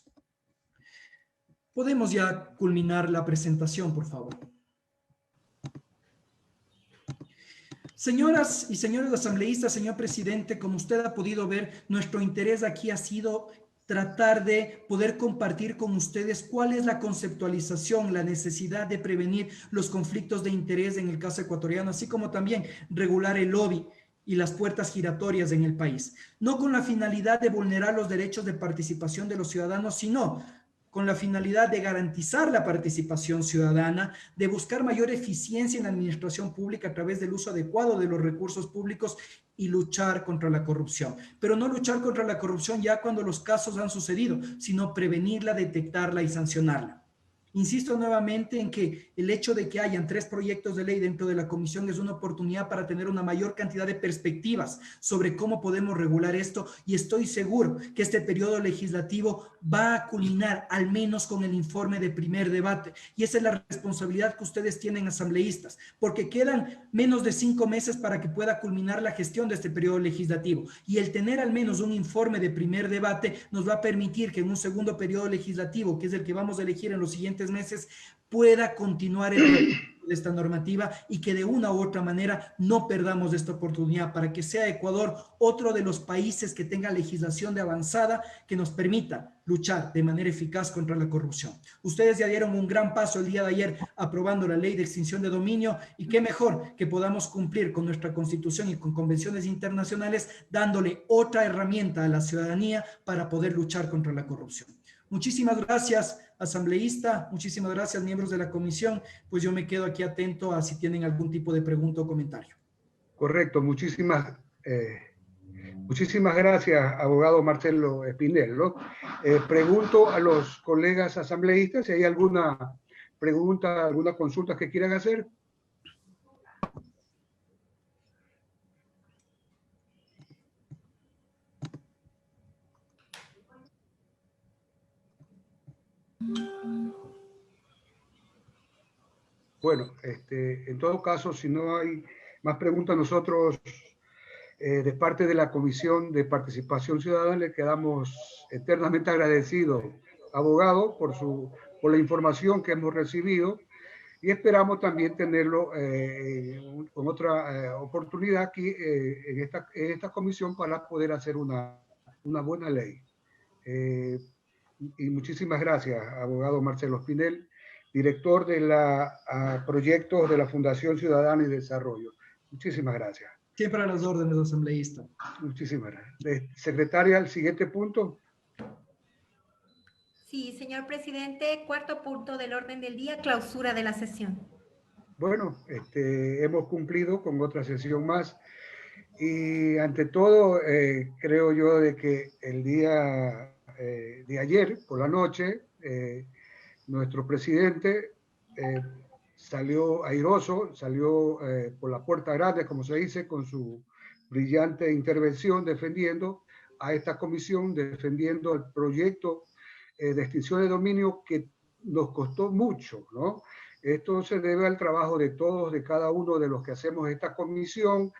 Podemos ya culminar la presentación, por favor. Señoras y señores asambleístas, señor presidente, como usted ha podido ver, nuestro interés aquí ha sido tratar de poder compartir con ustedes cuál es la conceptualización, la necesidad de prevenir los conflictos de interés en el caso ecuatoriano, así como también regular el lobby y las puertas giratorias en el país. No con la finalidad de vulnerar los derechos de participación de los ciudadanos, sino con la finalidad de garantizar la participación ciudadana, de buscar mayor eficiencia en la administración pública a través del uso adecuado de los recursos públicos y luchar contra la corrupción. Pero no luchar contra la corrupción ya cuando los casos han sucedido, sino prevenirla, detectarla y sancionarla. Insisto nuevamente en que el hecho de que hayan 3 proyectos de ley dentro de la comisión es una oportunidad para tener una mayor cantidad de perspectivas sobre cómo podemos regular esto, y estoy seguro que este periodo legislativo va a culminar al menos con el informe de primer debate, y esa es la responsabilidad que ustedes tienen, asambleístas, porque quedan menos de 5 meses para que pueda culminar la gestión de este periodo legislativo, y el tener al menos un informe de primer debate nos va a permitir que en un segundo periodo legislativo, que es el que vamos a elegir en los siguientes meses, pueda continuar el de esta normativa y que de una u otra manera no perdamos esta oportunidad para que sea Ecuador otro de los países que tenga legislación de avanzada que nos permita luchar de manera eficaz contra la corrupción. Ustedes ya dieron un gran paso el día de ayer aprobando la ley de extinción de dominio, y qué mejor que podamos cumplir con nuestra constitución y con convenciones internacionales dándole otra herramienta a la ciudadanía para poder luchar contra la corrupción. Muchísimas gracias, asambleísta. Muchísimas gracias, miembros de la comisión. Pues yo me quedo aquí atento a si tienen algún tipo de pregunta o comentario. Correcto. Muchísimas gracias, abogado Marcelo Espinel, ¿no? Pregunto a los colegas asambleístas si hay alguna pregunta, alguna consulta que quieran hacer. Bueno, en todo caso, si no hay más preguntas, nosotros de parte de la Comisión de Participación Ciudadana le quedamos eternamente agradecidos, abogado, por la información que hemos recibido, y esperamos también tenerlo con otra oportunidad aquí en esta comisión para poder hacer una buena ley. Y muchísimas gracias, abogado Marcelo Espinel, director de proyectos de la Fundación Ciudadana y Desarrollo. Muchísimas gracias. Siempre a las órdenes, asambleísta. Muchísimas gracias. Secretaria, el siguiente punto. Sí, señor presidente, 4º punto del orden del día, clausura de la sesión. Bueno, hemos cumplido con otra sesión más, y ante todo creo yo de que el día de ayer por la noche nuestro presidente salió airoso, salió por la puerta grande, como se dice, con su brillante intervención defendiendo a esta comisión, defendiendo el proyecto de extinción de dominio que nos costó mucho, ¿no? Esto se debe al trabajo de todos, de cada uno de los que hacemos esta comisión,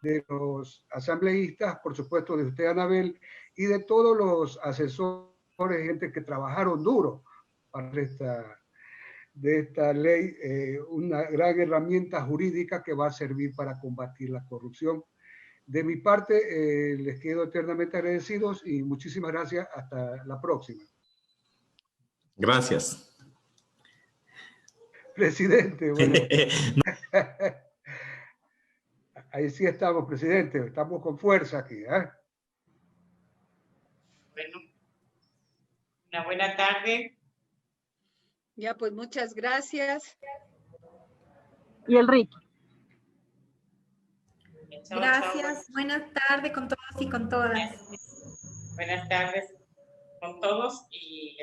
de los asambleístas, por supuesto de usted, Anabel, y de todos los asesores, gente que trabajaron duro para esta ley, una gran herramienta jurídica que va a servir para combatir la corrupción. De mi parte, les quedo eternamente agradecidos y muchísimas gracias. Hasta la próxima. Gracias. Presidente, bueno. Ahí sí estamos, presidente. Estamos con fuerza aquí. Bueno, una buena tarde. Ya, pues muchas gracias. Y Enrique. Chao, Gracias. chao. Buenas tardes con todos y con todas. Buenas tardes con todos y